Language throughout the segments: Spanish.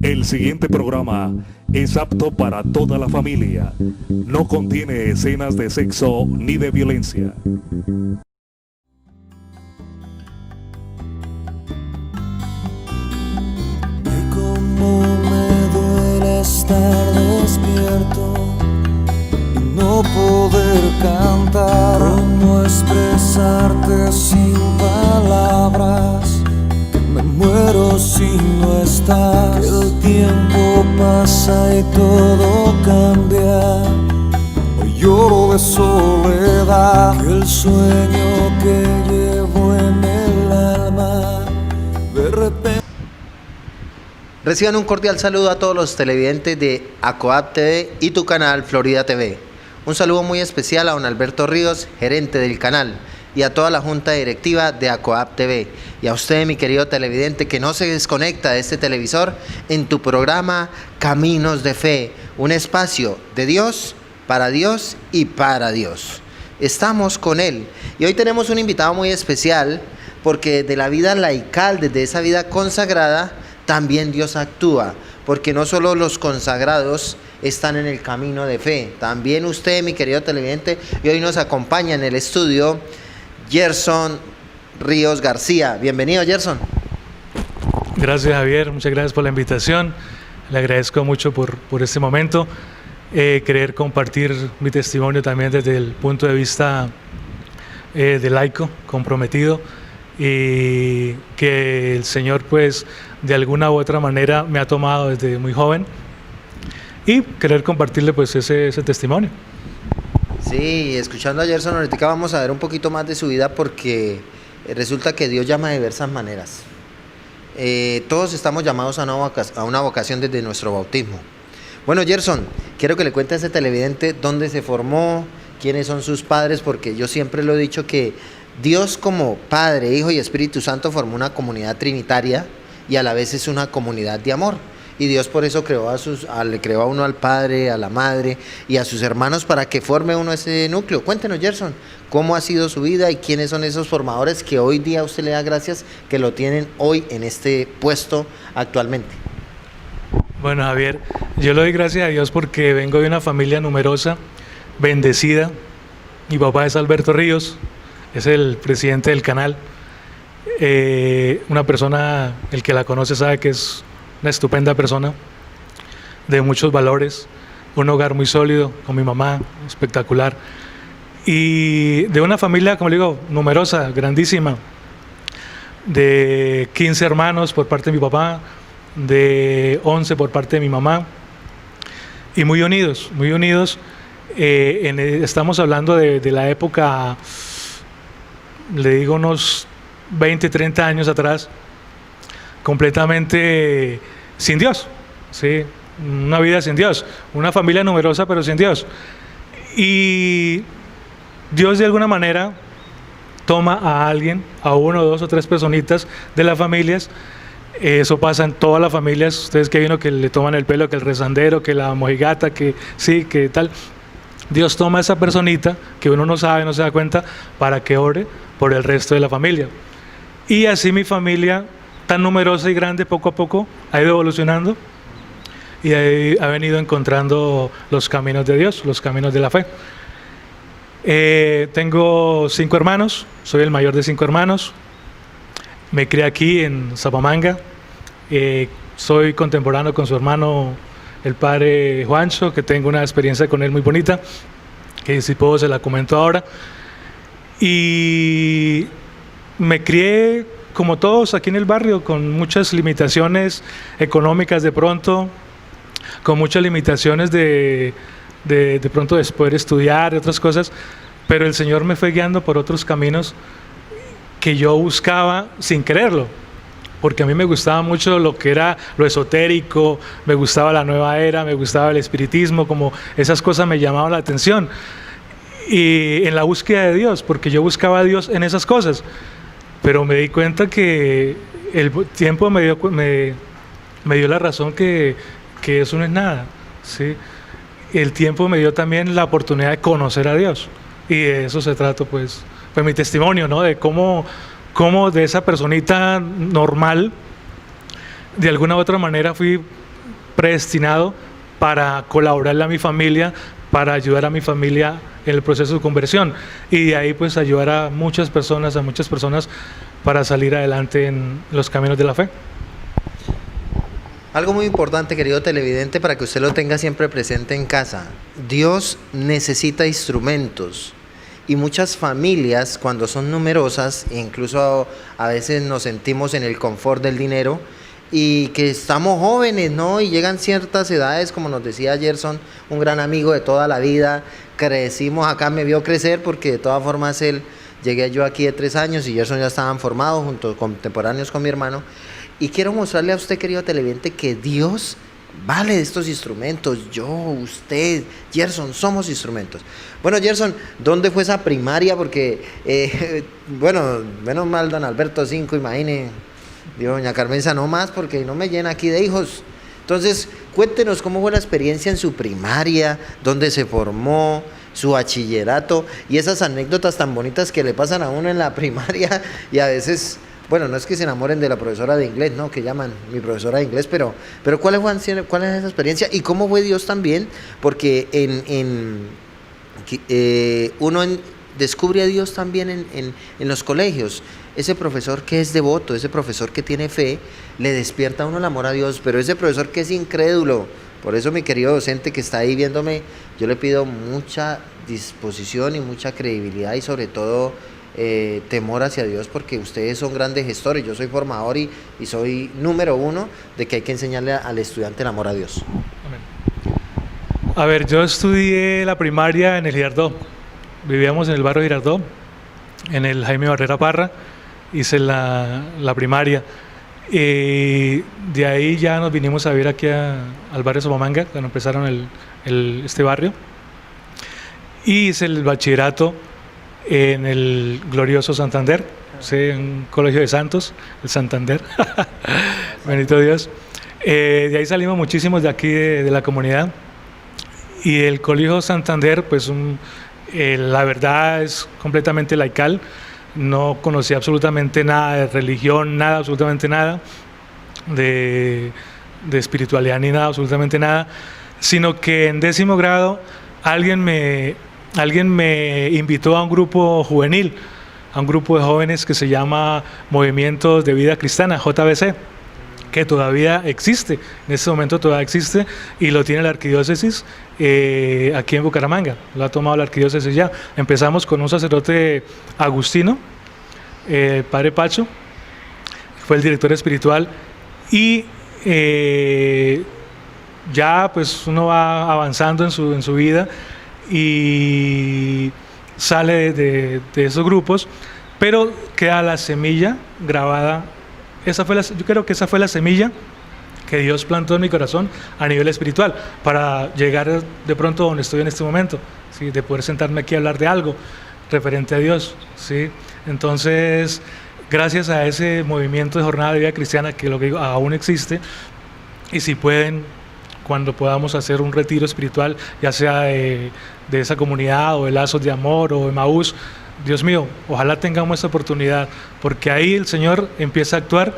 El siguiente programa es apto para toda la familia. No contiene escenas de sexo ni de violencia. Y cómo me duele estar despierto y no poder cantar. Cómo expresarte sin palabras. Me muero si no estás. Que el tiempo pasa y todo cambia. Hoy lloro de soledad. Que el sueño que llevo en el alma de repente. Reciban un cordial saludo a todos los televidentes de ACOAP TV y tu canal Florida TV. Un saludo muy especial a don Alberto Ríos, gerente del canal, y a toda la junta directiva de ACOAP TV. Y a usted, mi querido televidente, que no se desconecta de este televisor, en tu programa Caminos de Fe, un espacio de Dios y para Dios. Estamos con Él. Y hoy tenemos un invitado muy especial, porque de la vida laical, desde esa vida consagrada, también Dios actúa. Porque no solo los consagrados están en el camino de fe, también usted, mi querido televidente, y hoy nos acompaña en el estudio Gerson Ríos García. Bienvenido, Gerson. Gracias, Javier, muchas gracias por la invitación. Le agradezco mucho por este momento. Querer compartir mi testimonio también desde el punto de vista de laico, comprometido, y que el Señor, pues, de alguna u otra manera me ha tomado desde muy joven, y querer compartirle, pues, ese testimonio. Sí, escuchando a Gerson ahorita vamos a ver un poquito más de su vida, porque resulta que Dios llama de diversas maneras. Todos estamos llamados a una vocación desde nuestro bautismo. Bueno, Gerson, quiero que le cuente a ese televidente dónde se formó, quiénes son sus padres, porque yo siempre lo he dicho que Dios, como Padre, Hijo y Espíritu Santo, formó una comunidad trinitaria y a la vez es una comunidad de amor. Y Dios por eso le creó a uno al padre, a la madre y a sus hermanos, para que forme uno ese núcleo. Cuéntenos, Gerson, cómo ha sido su vida y quiénes son esos formadores que hoy día usted le da gracias que lo tienen hoy en este puesto actualmente. Bueno, Javier, yo le doy gracias a Dios porque vengo de una familia numerosa, bendecida. Mi papá es Alberto Ríos, es el presidente del canal. Una persona, el que la conoce sabe que es una estupenda persona, de muchos valores, un hogar muy sólido, con mi mamá, espectacular, y de una familia, como le digo, numerosa, grandísima, de 15 hermanos por parte de mi papá, de 11 por parte de mi mamá, y muy unidos, muy unidos. Estamos hablando de la época, le digo, unos 20, 30 años atrás, completamente sin Dios, ¿sí? Una vida sin Dios, una familia numerosa pero sin Dios. Y Dios de alguna manera toma a alguien, a uno, dos o tres personitas de las familias. Eso pasa en todas las familias. Ustedes que hay uno que le toman el pelo, que el rezandero, que la mojigata, que sí, que tal. Dios toma a esa personita que uno no sabe, no se da cuenta, para que ore por el resto de la familia. Y así mi familia, tan numerosa y grande, poco a poco ha ido evolucionando y ha venido encontrando los caminos de Dios, los caminos de la fe. Tengo 5 hermanos, soy el mayor de 5 hermanos. Me crié aquí en Zapamanga. Soy contemporáneo con su hermano, el padre Juancho, que tengo una experiencia con él muy bonita, que si puedo se la comento ahora. Y me crié como todos aquí en el barrio, con muchas limitaciones económicas de pronto, con muchas limitaciones de pronto de poder estudiar y otras cosas, pero el Señor me fue guiando por otros caminos que yo buscaba sin quererlo, porque a mí me gustaba mucho lo que era lo esotérico, me gustaba la nueva era, me gustaba el espiritismo, como esas cosas me llamaban la atención, y en la búsqueda de Dios, porque yo buscaba a Dios en esas cosas. Pero me di cuenta que el tiempo me dio la razón que eso no es nada, ¿sí? El tiempo me dio también la oportunidad de conocer a Dios. Y de eso se trata, pues mi testimonio, ¿no? De cómo de esa personita normal de alguna u otra manera fui predestinado para colaborarle a mi familia, para ayudar a mi familia en el proceso de conversión, y de ahí pues ayudar a muchas personas para salir adelante en los caminos de la fe. Algo muy importante, querido televidente, para que usted lo tenga siempre presente en casa. Dios necesita instrumentos, y muchas familias, cuando son numerosas, incluso a veces nos sentimos en el confort del dinero, y que estamos jóvenes, ¿no? Y llegan ciertas edades, como nos decía Gerson, un gran amigo de toda la vida, crecimos acá, me vio crecer, porque de todas formas llegué yo aquí de 3 años, y Gerson ya estaban formados, contemporáneos con mi hermano. Y quiero mostrarle a usted, querido televidente, que Dios vale de estos instrumentos. Yo, usted, Gerson, somos instrumentos. Bueno, Gerson, ¿dónde fue esa primaria? Porque, bueno, menos mal don Alberto 5, imagine, dijo doña Carmenza, no más, porque no me llena aquí de hijos. Entonces, cuéntenos cómo fue la experiencia en su primaria, dónde se formó, su bachillerato, y esas anécdotas tan bonitas que le pasan a uno en la primaria, y a veces... Bueno, no es que se enamoren de la profesora de inglés, ¿no? Que llaman mi profesora de inglés, pero ¿cuál es esa experiencia? ¿Y cómo fue Dios también? Porque uno descubre a Dios también en los colegios. Ese profesor que es devoto, ese profesor que tiene fe, le despierta a uno el amor a Dios, pero ese profesor que es incrédulo. Por eso, mi querido docente que está ahí viéndome, yo le pido mucha disposición y mucha credibilidad, y sobre todo temor hacia Dios, porque ustedes son grandes gestores. Yo soy formador y soy número 1 de que hay que enseñarle al estudiante el amor a Dios. Amén. A ver, yo estudié la primaria en el Girardot. Vivíamos en el barrio Girardot, en el Jaime Barrera Parra. Hice la primaria. De ahí ya nos vinimos a vivir aquí al barrio Somamanga, cuando empezaron este barrio. Y hice el bachillerato en el glorioso Santander, sí, un colegio de santos, el Santander. Bendito Dios. De ahí salimos muchísimos de aquí de la comunidad, y el colegio Santander, pues la verdad es completamente laical. No conocía absolutamente nada de religión, nada, absolutamente nada de espiritualidad, ni nada, absolutamente nada, sino que en 10º grado alguien me invitó a un grupo juvenil, a un grupo de jóvenes que se llama Movimientos de Vida Cristiana, JBC, que todavía existe, en este momento todavía existe, y lo tiene la arquidiócesis aquí en Bucaramanga, lo ha tomado la arquidiócesis ya. Empezamos con un sacerdote agustino, padre Pacho, fue el director espiritual, y ya pues uno va avanzando en su vida, y sale de esos grupos, pero queda la semilla grabada. Yo creo que esa fue la semilla que Dios plantó en mi corazón a nivel espiritual, para llegar de pronto donde estoy en este momento, ¿sí? De poder sentarme aquí a hablar de algo referente a Dios, ¿sí? Entonces, gracias a ese movimiento de jornada de vida cristiana, que lo que digo, aún existe, y si pueden, cuando podamos hacer un retiro espiritual, ya sea de esa comunidad, o de Lazos de Amor, o de Emaús, Dios mío, ojalá tengamos esta oportunidad, porque ahí el Señor empieza a actuar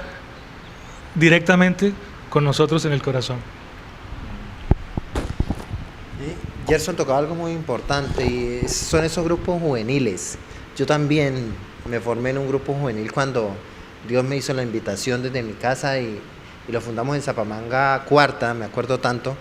directamente con nosotros en el corazón. Gerson tocaba algo muy importante, y son esos grupos juveniles. Yo también me formé en un grupo juvenil cuando Dios me hizo la invitación desde mi casa, y lo fundamos en Zapamanga Cuarta, me acuerdo tanto.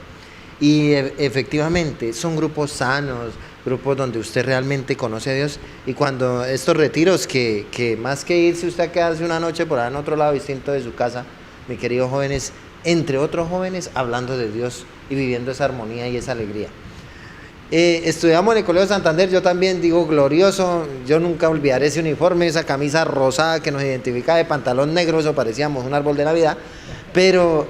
Y efectivamente son grupos sanos, grupos donde usted realmente conoce a Dios. Y cuando estos retiros, que más que irse usted a quedarse una noche por ahí en otro lado distinto de su casa, mi queridos jóvenes, entre otros jóvenes, hablando de Dios y viviendo esa armonía y esa alegría. Estudiamos en el Colegio Santander, yo también digo glorioso. Yo nunca olvidaré ese uniforme, esa camisa rosada que nos identificaba, de pantalón negro, eso parecíamos un árbol de Navidad. Pero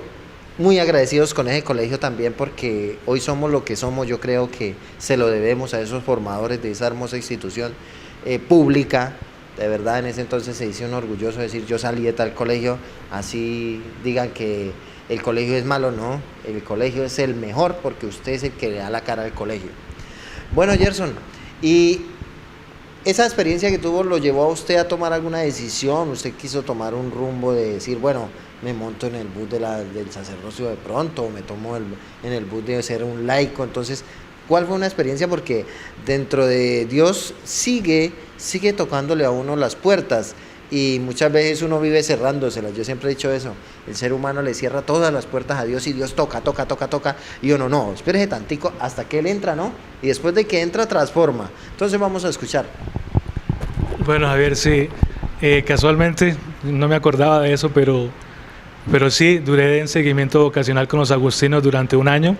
muy agradecidos con ese colegio también, porque hoy somos lo que somos. Yo creo que se lo debemos a esos formadores de esa hermosa institución pública. De verdad, en ese entonces se hizo un orgulloso decir: yo salí de tal colegio, así digan que el colegio es malo. No, el colegio es el mejor, porque usted es el que le da la cara al colegio. Bueno, Gerson, y esa experiencia que tuvo, ¿lo llevó a usted a tomar alguna decisión? ¿Usted quiso tomar un rumbo de decir, bueno, me monto en el bus del sacerdocio de pronto, o me tomo en el bus de ser un laico. Entonces, ¿cuál fue una experiencia? Porque dentro de Dios sigue tocándole a uno las puertas, y muchas veces uno vive cerrándoselas. Yo siempre he dicho eso, el ser humano le cierra todas las puertas a Dios, y Dios toca, y uno no, espérese tantico hasta que Él entra, ¿no? Y después de que entra, transforma. Entonces vamos a escuchar. Bueno, Javier, sí, casualmente no me acordaba de eso, pero sí, duré en seguimiento vocacional con los agustinos durante 1 año.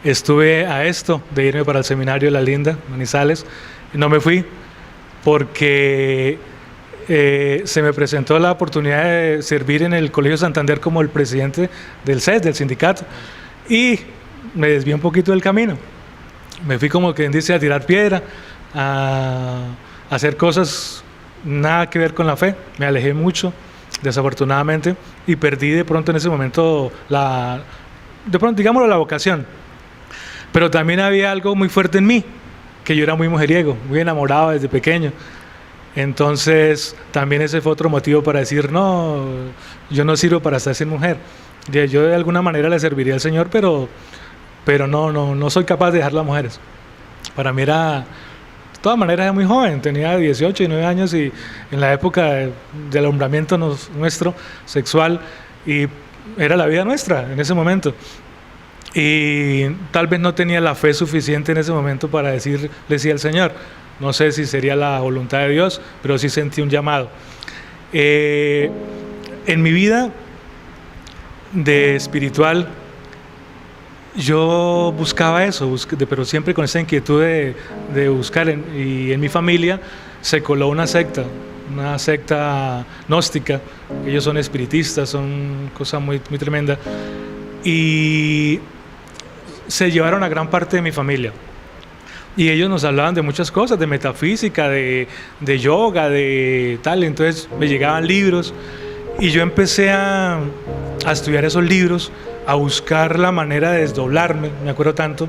Estuve a esto de irme para el seminario de La Linda, Manizales, y no me fui porque se me presentó la oportunidad de servir en el Colegio Santander como el presidente del CES, del sindicato, y me desvié un poquito del camino. Me fui, como quien dice, a tirar piedra, a hacer cosas nada que ver con la fe. Me alejé mucho, desafortunadamente, y perdí de pronto en ese momento digámoslo, la vocación. Pero también había algo muy fuerte en mí, que yo era muy mujeriego, muy enamorado desde pequeño. Entonces también ese fue otro motivo para decir, no, yo no sirvo para estar sin mujer. Yo de alguna manera le serviría al Señor, pero no soy capaz de dejar las mujeres. Para mí era, de todas maneras, era muy joven, tenía 18, 19 años, y en la época del alumbramiento nuestro sexual, y era la vida nuestra en ese momento. Y tal vez no tenía la fe suficiente en ese momento para decirle sí al Señor. No sé si sería la voluntad de Dios, pero sí sentí un llamado. En mi vida de espiritual, yo buscaba eso, pero siempre con esa inquietud de buscar. Y en mi familia se coló una secta gnóstica. Ellos son espiritistas, son cosa muy, muy tremenda. Y se llevaron a gran parte de mi familia. Y ellos nos hablaban de muchas cosas, de metafísica, de yoga, de tal. Entonces me llegaban libros y yo empecé a estudiar esos libros, a buscar la manera de desdoblarme. Me acuerdo tanto.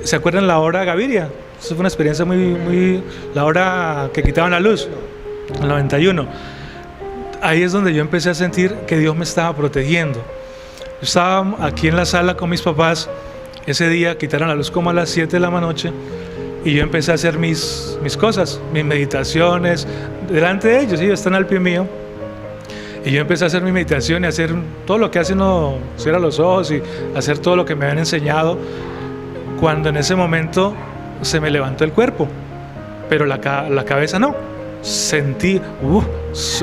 ¿Se acuerdan la hora Gaviria? Eso fue una experiencia muy... La hora que quitaban la luz, el 91. Ahí es donde yo empecé a sentir que Dios me estaba protegiendo. Yo estaba aquí en la sala con mis papás. Ese día quitaron la luz como a las 7 de la noche, y yo empecé a hacer mis cosas, mis meditaciones, delante de ellos. Ellos están al pie mío. Y yo empecé a hacer mi meditación y a hacer todo lo que hace uno, cierra los ojos y hacer todo lo que me habían enseñado, cuando en ese momento se me levantó el cuerpo, pero la cabeza no. Sentí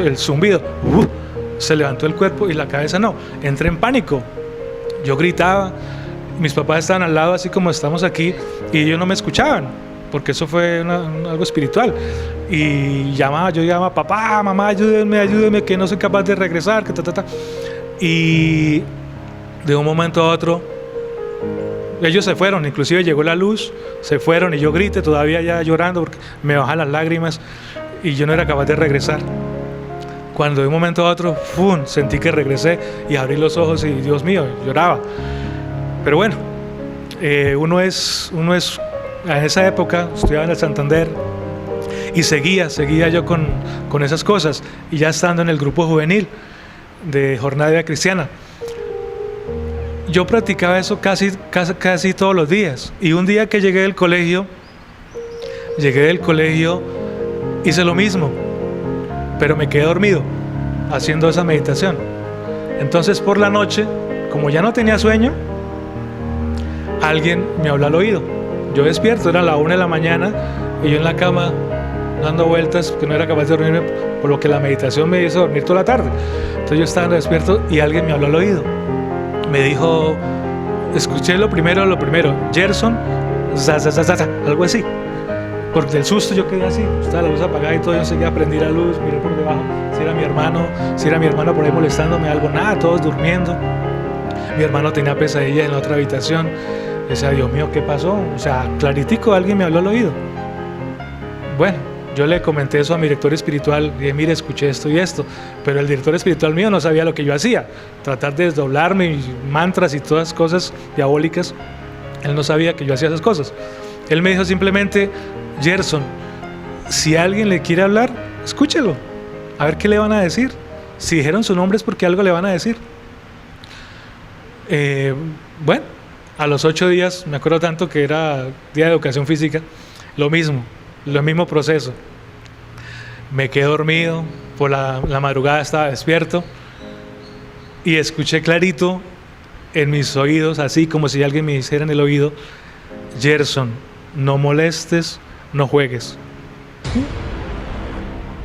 el zumbido, se levantó el cuerpo y la cabeza no. Entré en pánico, yo gritaba, mis papás estaban al lado así como estamos aquí, y ellos no me escuchaban, porque eso fue algo espiritual. Y yo llamaba, papá, mamá, ayúdenme, que no soy capaz de regresar, Y de un momento a otro, ellos se fueron, inclusive llegó la luz, se fueron, y yo grité todavía ya llorando, porque me bajan las lágrimas, y yo no era capaz de regresar. Cuando de un momento a otro, ¡fum!, sentí que regresé, y abrí los ojos, y Dios mío, lloraba. Pero bueno, uno es en esa época estudiaba en el Santander, y seguía yo con esas cosas, y ya estando en el grupo juvenil de Jornada de Vida Cristiana, yo practicaba eso casi todos los días. Y un día que llegué del colegio, hice lo mismo, pero me quedé dormido haciendo esa meditación. Entonces por la noche, como ya no tenía sueño, alguien me habló al oído. Yo despierto, era la 1 de la mañana, y yo en la cama dando vueltas, porque no era capaz de dormirme, por lo que la meditación me hizo dormir toda la tarde. Entonces yo estaba despierto y alguien me habló al oído. Me dijo, escuché lo primero, Gerson, algo así. Porque del susto yo quedé así, estaba la luz apagada y todo, yo seguía, prendí la luz, miré por debajo, si era mi hermano por ahí molestándome, algo, nada, todos durmiendo. Mi hermano tenía pesadillas en la otra habitación. Decía, Dios mío, ¿qué pasó? O sea, claritico, alguien me habló al oído. Bueno, yo le comenté eso a mi director espiritual, dije, mire, escuché esto y esto, pero el director espiritual mío no sabía lo que yo hacía, tratar de desdoblarme, y mantras y todas cosas diabólicas. Él no sabía que yo hacía esas cosas. Él me dijo simplemente, Gerson, si alguien le quiere hablar, escúchelo, a ver qué le van a decir. Si dijeron su nombre es porque algo le van a decir. Bueno, a los 8 días, me acuerdo tanto que era día de educación física, lo mismo proceso. Me quedé dormido, por la madrugada estaba despierto y escuché clarito en mis oídos, así como si alguien me dijera en el oído: Gerson, no molestes, no juegues.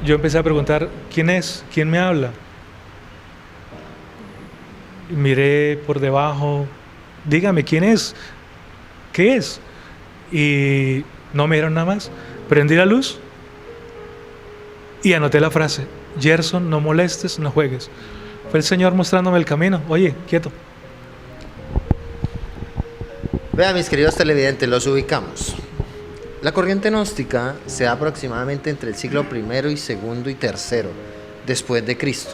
Yo empecé a preguntar: ¿quién es? ¿Quién me habla? Miré por debajo: dígame, ¿quién es? ¿Qué es? Y no me dieron nada más. Prendí la luz y anoté la frase: Gerson, no molestes, no juegues. Fue el Señor mostrándome el camino. Oye, quieto. Vean, mis queridos televidentes, los ubicamos. La corriente gnóstica se da aproximadamente entre el siglo I y II y III después de Cristo.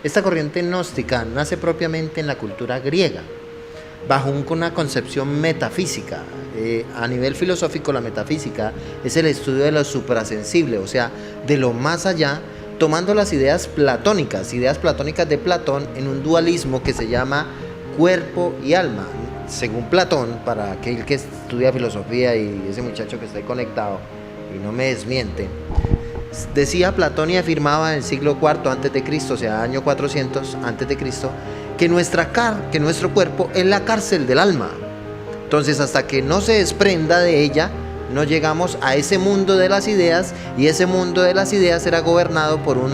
Esta corriente gnóstica nace propiamente en la cultura griega, bajo una concepción metafísica. A nivel filosófico, la metafísica es el estudio de lo suprasensible, o sea, de lo más allá, tomando las ideas platónicas de Platón, en un dualismo que se llama cuerpo y alma. Según Platón, para aquel que estudia filosofía y ese muchacho que está ahí conectado y no me desmiente, decía Platón y afirmaba en el siglo IV a.C., o sea, año 400 a.C., que nuestro cuerpo es la cárcel del alma. Entonces, hasta que no se desprenda de ella, no llegamos a ese mundo de las ideas, y ese mundo de las ideas era gobernado por un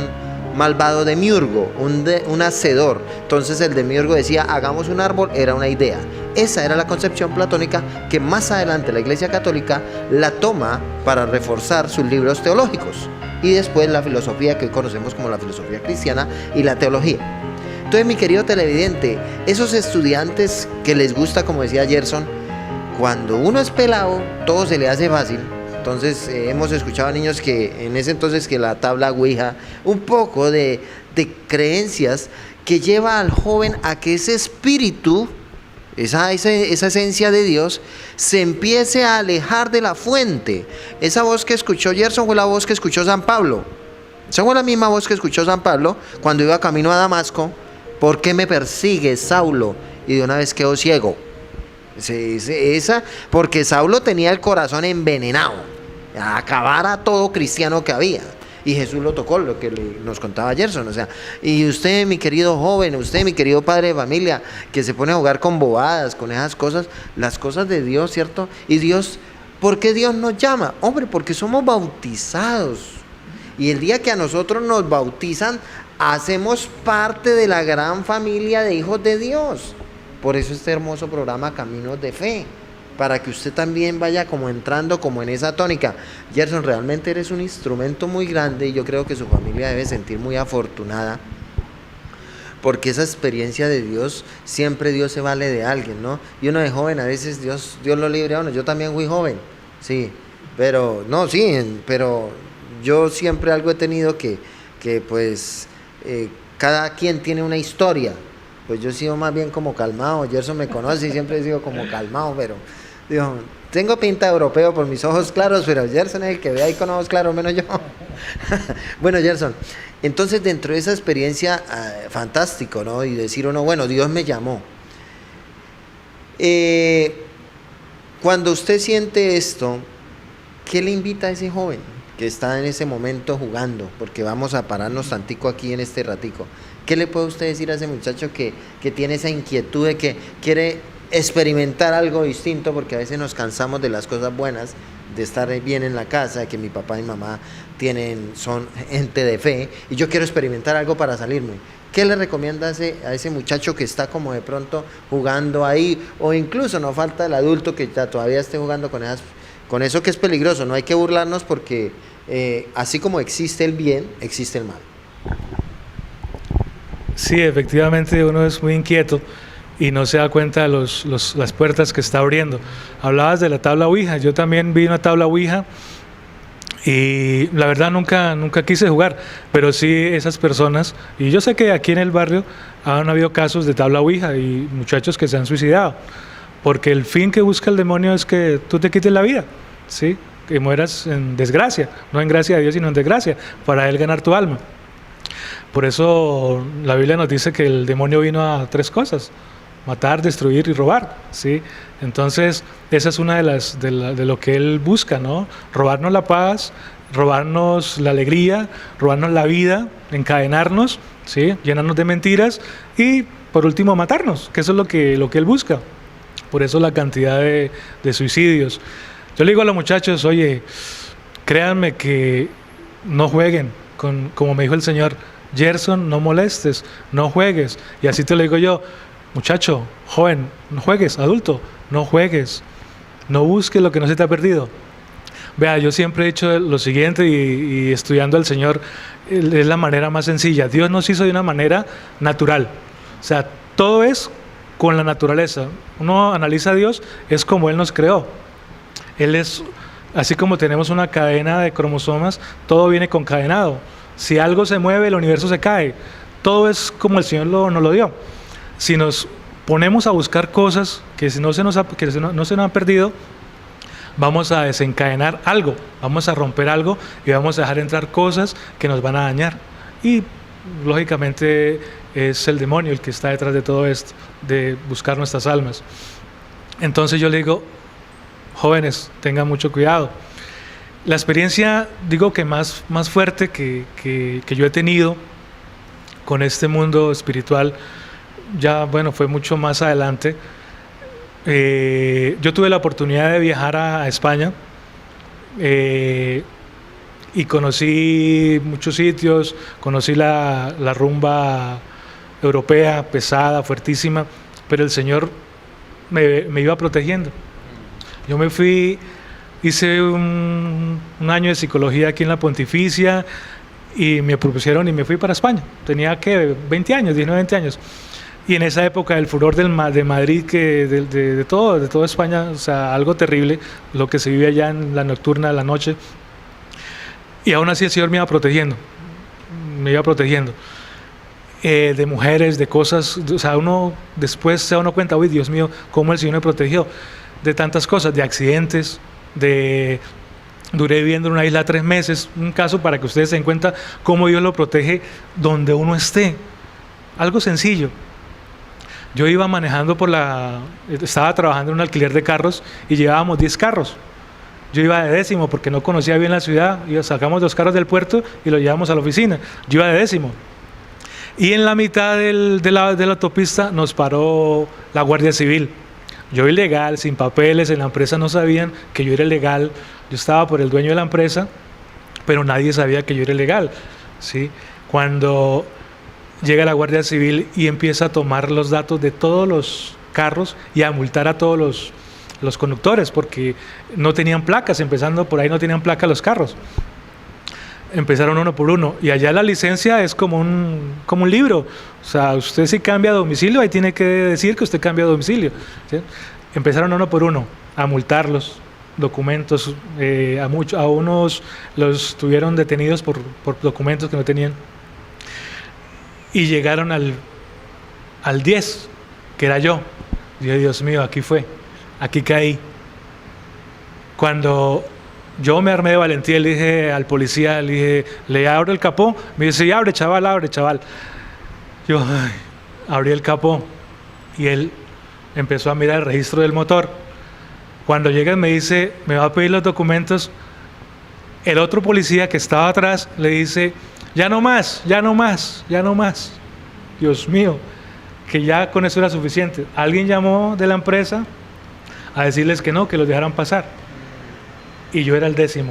malvado demiurgo, un hacedor. Entonces el demiurgo decía: hagamos un árbol, era una idea. Esa era la concepción platónica que más adelante la Iglesia Católica la toma para reforzar sus libros teológicos, y después la filosofía que hoy conocemos como la filosofía cristiana y la teología. Entonces, mi querido televidente, esos estudiantes que les gusta, como decía Gerson, cuando uno es pelado, todo se le hace fácil. Entonces, hemos escuchado a niños que en ese entonces que la tabla Ouija, un poco de creencias que lleva al joven a que ese espíritu, esa esencia de Dios, se empiece a alejar de la fuente. Esa voz que escuchó Gerson fue la voz que escuchó San Pablo. Esa fue la misma voz que escuchó San Pablo cuando iba camino a Damasco. ¿Por qué me persigues, Saulo? Y de una vez quedó ciego. Porque Saulo tenía el corazón envenenado, a acabar a todo cristiano que había. Y Jesús lo tocó, lo que nos contaba Gerson. O sea, y usted, mi querido joven, usted, mi querido padre de familia, que se pone a jugar con bobadas, con esas cosas, las cosas de Dios, ¿cierto? Y Dios, ¿por qué Dios nos llama? Hombre, porque somos bautizados. Y el día que a nosotros nos bautizan, hacemos parte de la gran familia de hijos de Dios. Por eso este hermoso programa Caminos de Fe, para que usted también vaya como entrando como en esa tónica. Gerson, realmente eres un instrumento muy grande, y yo creo que su familia debe sentir muy afortunada, porque esa experiencia de Dios, siempre Dios se vale de alguien, ¿no? Y uno de joven, a veces Dios lo libre a uno. Yo también fui joven, sí, pero yo siempre algo he tenido que pues cada quien tiene una historia. Pues yo he sido más bien como calmado. Gerson me conoce y siempre he sido como calmado, pero digo, tengo pinta de europeo por mis ojos claros, pero Gerson es el que ve ahí con ojos claros, menos yo. Bueno, Gerson, entonces dentro de esa experiencia, fantástico, ¿no? Y decir uno, bueno, Dios me llamó. Cuando usted siente esto, ¿qué le invita a ese joven que está en ese momento jugando? Porque vamos a pararnos tantico aquí en este ratico. ¿Qué le puede usted decir a ese muchacho que tiene esa inquietud de que quiere experimentar algo distinto? Porque a veces nos cansamos de las cosas buenas, de estar bien en la casa, de que mi papá y mamá son gente de fe, y yo quiero experimentar algo para salirme. ¿Qué le recomienda a ese muchacho que está como de pronto jugando ahí? O incluso no falta el adulto que todavía esté jugando con eso, que es peligroso. No hay que burlarnos, porque así como existe el bien, existe el mal. Sí, efectivamente uno es muy inquieto y no se da cuenta de las puertas que está abriendo. Hablabas de la tabla Ouija. Yo también vi una tabla Ouija y la verdad nunca quise jugar, pero sí esas personas, y yo sé que aquí en el barrio han habido casos de tabla Ouija y muchachos que se han suicidado, porque el fin que busca el demonio es que tú te quites la vida, ¿sí? Que mueras en desgracia, no en gracia de Dios, sino en desgracia, para él ganar tu alma. Por eso la Biblia nos dice que el demonio vino a 3 cosas: matar, destruir y robar, ¿sí? Entonces, esa es una de lo que él busca, ¿no? Robarnos la paz, robarnos la alegría, robarnos la vida, encadenarnos, ¿sí? Llenarnos de mentiras y, por último, matarnos, que eso es lo que él busca. Por eso la cantidad de suicidios. Yo le digo a los muchachos, oye, créanme que no jueguen, como me dijo el Señor, Gerson, no molestes, no juegues. Y así te lo digo yo, muchacho, joven, no juegues, adulto, no juegues, no busques lo que no se te ha perdido. Vea, yo siempre he dicho lo siguiente y estudiando al Señor es la manera más sencilla. Dios nos hizo de una manera natural, o sea, todo es con la naturaleza. Uno analiza a Dios, es como Él nos creó. Él es, así como tenemos una cadena de cromosomas, todo viene concadenado. Si algo se mueve, el universo se cae. Todo es como el Señor nos lo dio. Si nos ponemos a buscar cosas que no se nos han perdido, vamos a desencadenar algo, vamos a romper algo y vamos a dejar entrar cosas que nos van a dañar. Y lógicamente es el demonio el que está detrás de todo esto, de buscar nuestras almas. Entonces yo le digo, jóvenes, tengan mucho cuidado. La experiencia, digo que más fuerte que yo he tenido con este mundo espiritual, ya bueno, fue mucho más adelante. Yo tuve la oportunidad de viajar a España y conocí muchos sitios, conocí la rumba europea, pesada, fuertísima, pero el Señor me iba protegiendo. Yo me fui, hice un año de psicología aquí en la Pontificia y me propusieron y me fui para España. Tenía, ¿qué? 20 años, 19, 20 años. Y en esa época el furor de Madrid, de toda España, o sea, algo terrible, lo que se vive allá en la nocturna, la noche. Y aún así el Señor me iba protegiendo, de mujeres, de cosas, o sea, uno después se da uno cuenta, uy, Dios mío, cómo el Señor me protegió, de tantas cosas, de accidentes, duré viviendo en una isla 3 meses, un caso para que ustedes se den cuenta cómo Dios lo protege donde uno esté, algo sencillo. Yo iba manejando estaba trabajando en un alquiler de carros y llevábamos 10 carros. Yo iba de décimo porque no conocía bien la ciudad, sacamos 2 carros del puerto y los llevamos a la oficina. Yo iba de décimo. Y en la mitad de la autopista nos paró la Guardia Civil. Yo ilegal, sin papeles, en la empresa no sabían que yo era ilegal. Yo estaba por el dueño de la empresa, pero nadie sabía que yo era ilegal, ¿sí? Cuando llega la Guardia Civil y empieza a tomar los datos de todos los carros y a multar a todos los conductores porque no tenían placas, empezando por ahí no tenían placa los carros. Empezaron uno por uno y allá la licencia es como un libro, o sea, usted si cambia de domicilio ahí tiene que decir que usted cambia de domicilio, ¿sí? Empezaron uno por uno a multarlos, documentos, a unos los tuvieron detenidos por documentos que no tenían y llegaron al 10, que era yo. Dije, Dios mío, aquí caí. Cuando yo me armé de valentía, le dije al policía, ¿le abro el capó? Me dice, sí, abre chaval. Yo abrí el capó y él empezó a mirar el registro del motor. Cuando llega me dice, me va a pedir los documentos. El otro policía que estaba atrás le dice, ya no más. Dios mío, que ya con eso era suficiente. Alguien llamó de la empresa a decirles que no, que los dejaran pasar. Y yo era el 10º.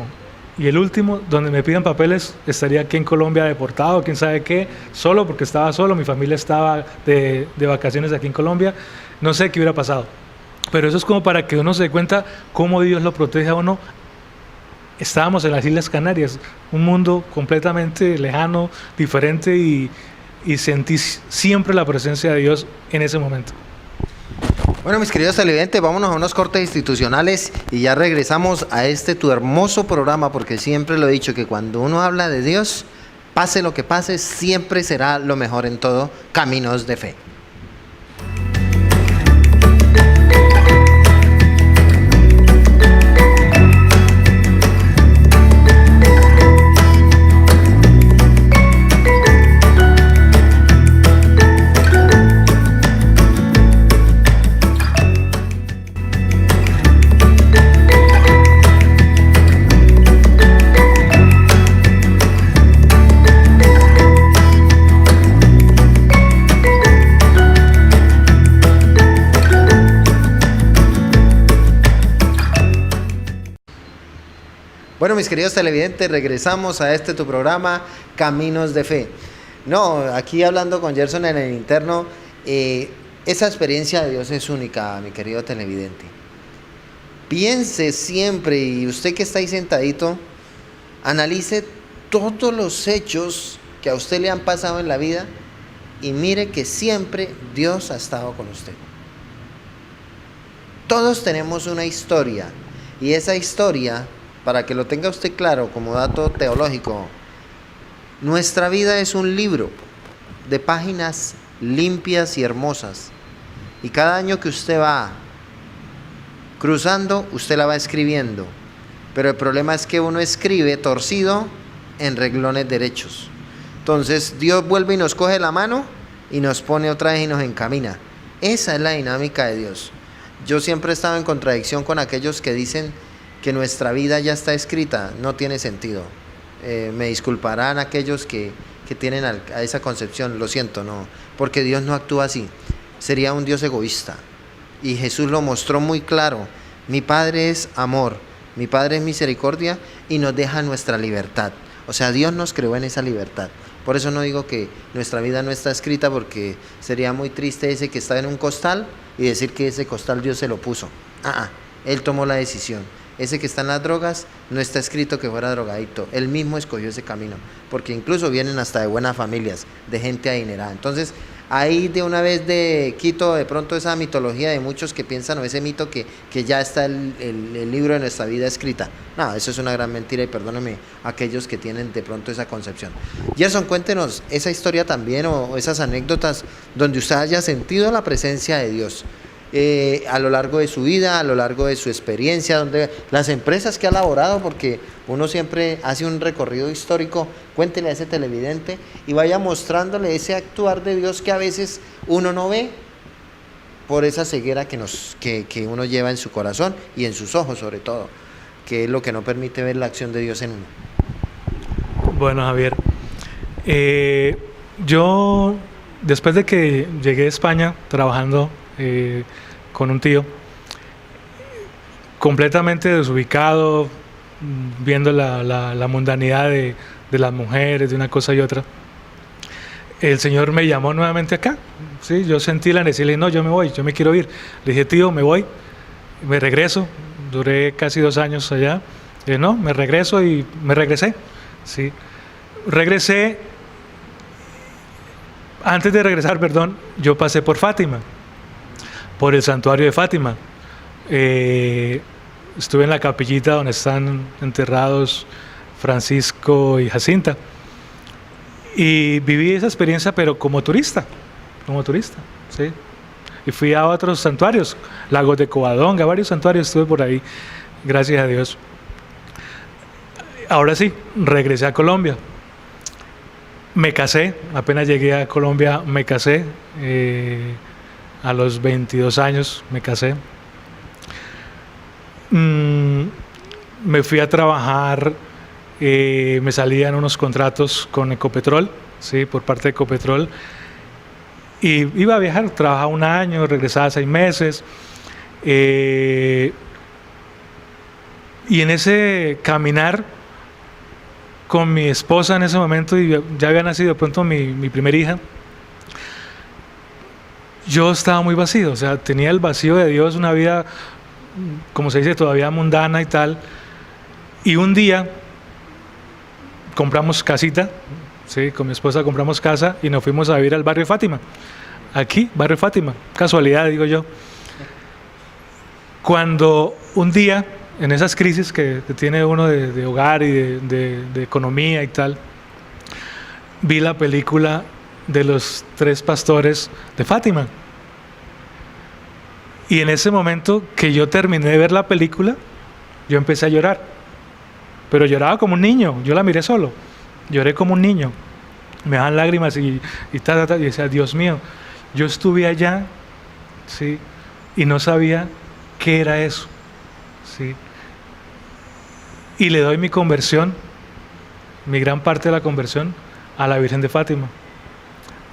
Y el último, donde me piden papeles, estaría aquí en Colombia deportado, quién sabe qué, solo porque estaba solo, mi familia estaba de vacaciones aquí en Colombia, no sé qué hubiera pasado. Pero eso es como para que uno se dé cuenta cómo Dios lo protege a uno. Estábamos en las Islas Canarias, un mundo completamente lejano, diferente y sentí siempre la presencia de Dios en ese momento. Bueno, mis queridos televidentes, vámonos a unos cortes institucionales y ya regresamos a tu hermoso programa, porque siempre lo he dicho que cuando uno habla de Dios, pase lo que pase, siempre será lo mejor en todo, Caminos de Fe. Bueno, mis queridos televidentes, regresamos a tu programa, Caminos de Fe. No, aquí hablando con Gerson en el interno, esa experiencia de Dios es única, mi querido televidente. Piense siempre, y usted que está ahí sentadito, analice todos los hechos que a usted le han pasado en la vida y mire que siempre Dios ha estado con usted. Todos tenemos una historia, y esa historia, para que lo tenga usted claro como dato teológico, nuestra vida es un libro de páginas limpias y hermosas, y cada año que usted va cruzando, usted la va escribiendo, pero el problema es que uno escribe torcido en renglones derechos. Entonces Dios vuelve y nos coge la mano y nos pone otra vez y nos encamina. Esa es la dinámica de Dios. Yo siempre he estado en contradicción con aquellos que dicen que nuestra vida ya está escrita. No tiene sentido. Me disculparán aquellos que tienen a esa concepción. Lo siento, no, porque Dios no actúa así. Sería un Dios egoísta. Y Jesús lo mostró muy claro. Mi Padre es amor, mi Padre es misericordia y nos deja nuestra libertad. O sea, Dios nos creó en esa libertad. Por eso no digo que nuestra vida no está escrita, porque sería muy triste ese que está en un costal y decir que ese costal Dios se lo puso. Él tomó la decisión. Ese que está en las drogas, no está escrito que fuera drogadicto. Él mismo escogió ese camino, porque incluso vienen hasta de buenas familias, de gente adinerada. Entonces, ahí de una vez quito de pronto esa mitología de muchos que piensan, o ese mito que ya está el libro de nuestra vida escrita. No, eso es una gran mentira, y perdónenme aquellos que tienen de pronto esa concepción. Gerson, cuéntenos esa historia también, o esas anécdotas donde usted haya sentido la presencia de Dios. A lo largo de su vida, a lo largo de su experiencia, donde las empresas que ha laborado, porque uno siempre hace un recorrido histórico. Cuéntele a ese televidente y vaya mostrándole ese actuar de Dios que a veces uno no ve por esa ceguera que uno lleva en su corazón y en sus ojos, sobre todo, que es lo que no permite ver la acción de Dios en uno. Bueno, Javier, yo después de que llegué a España trabajando con un tío, completamente desubicado, viendo la mundanidad de las mujeres, de una cosa y otra, el Señor me llamó nuevamente acá. ¿Sí? Yo sentí la necesidad, le dije, no, yo me voy, yo me quiero ir. Le dije, tío, me voy, me regreso. Duré casi 2 años allá. Le dije, no, me regreso, y me regresé. ¿Sí? Regresé. Antes de regresar, yo pasé por Fátima, por el santuario de Fátima. Estuve en la capillita donde están enterrados Francisco y Jacinta, y viví esa experiencia, pero como turista, ¿sí? Y fui a otros santuarios, Lagos de Covadonga, varios santuarios estuve por ahí, gracias a Dios. Ahora sí, regresé a Colombia. Me casé, apenas llegué a Colombia me casé, a los 22 años me casé. Me fui a trabajar, me salían unos contratos con Ecopetrol, ¿sí? Por parte de Ecopetrol, y iba a viajar, trabajaba 1 año, regresaba 6 meses, y en ese caminar con mi esposa en ese momento, y ya había nacido de pronto mi primera hija, yo estaba muy vacío, o sea, tenía el vacío de Dios, una vida, como se dice, todavía mundana y tal. Y un día compramos casita, ¿sí? Con mi esposa compramos casa y nos fuimos a vivir al barrio Fátima. Aquí, barrio Fátima, casualidad, digo yo. Cuando un día, en esas crisis que tiene uno de hogar y de economía y tal, vi la película de los 3 pastores de Fátima. Y en ese momento que yo terminé de ver la película, yo empecé a llorar. Pero lloraba como un niño, yo la miré solo. Lloré como un niño. Me daban lágrimas y decía, Dios mío, yo estuve allá, ¿sí? Y no sabía qué era eso, ¿sí? Y le doy mi conversión, mi gran parte de la conversión, a la Virgen de Fátima.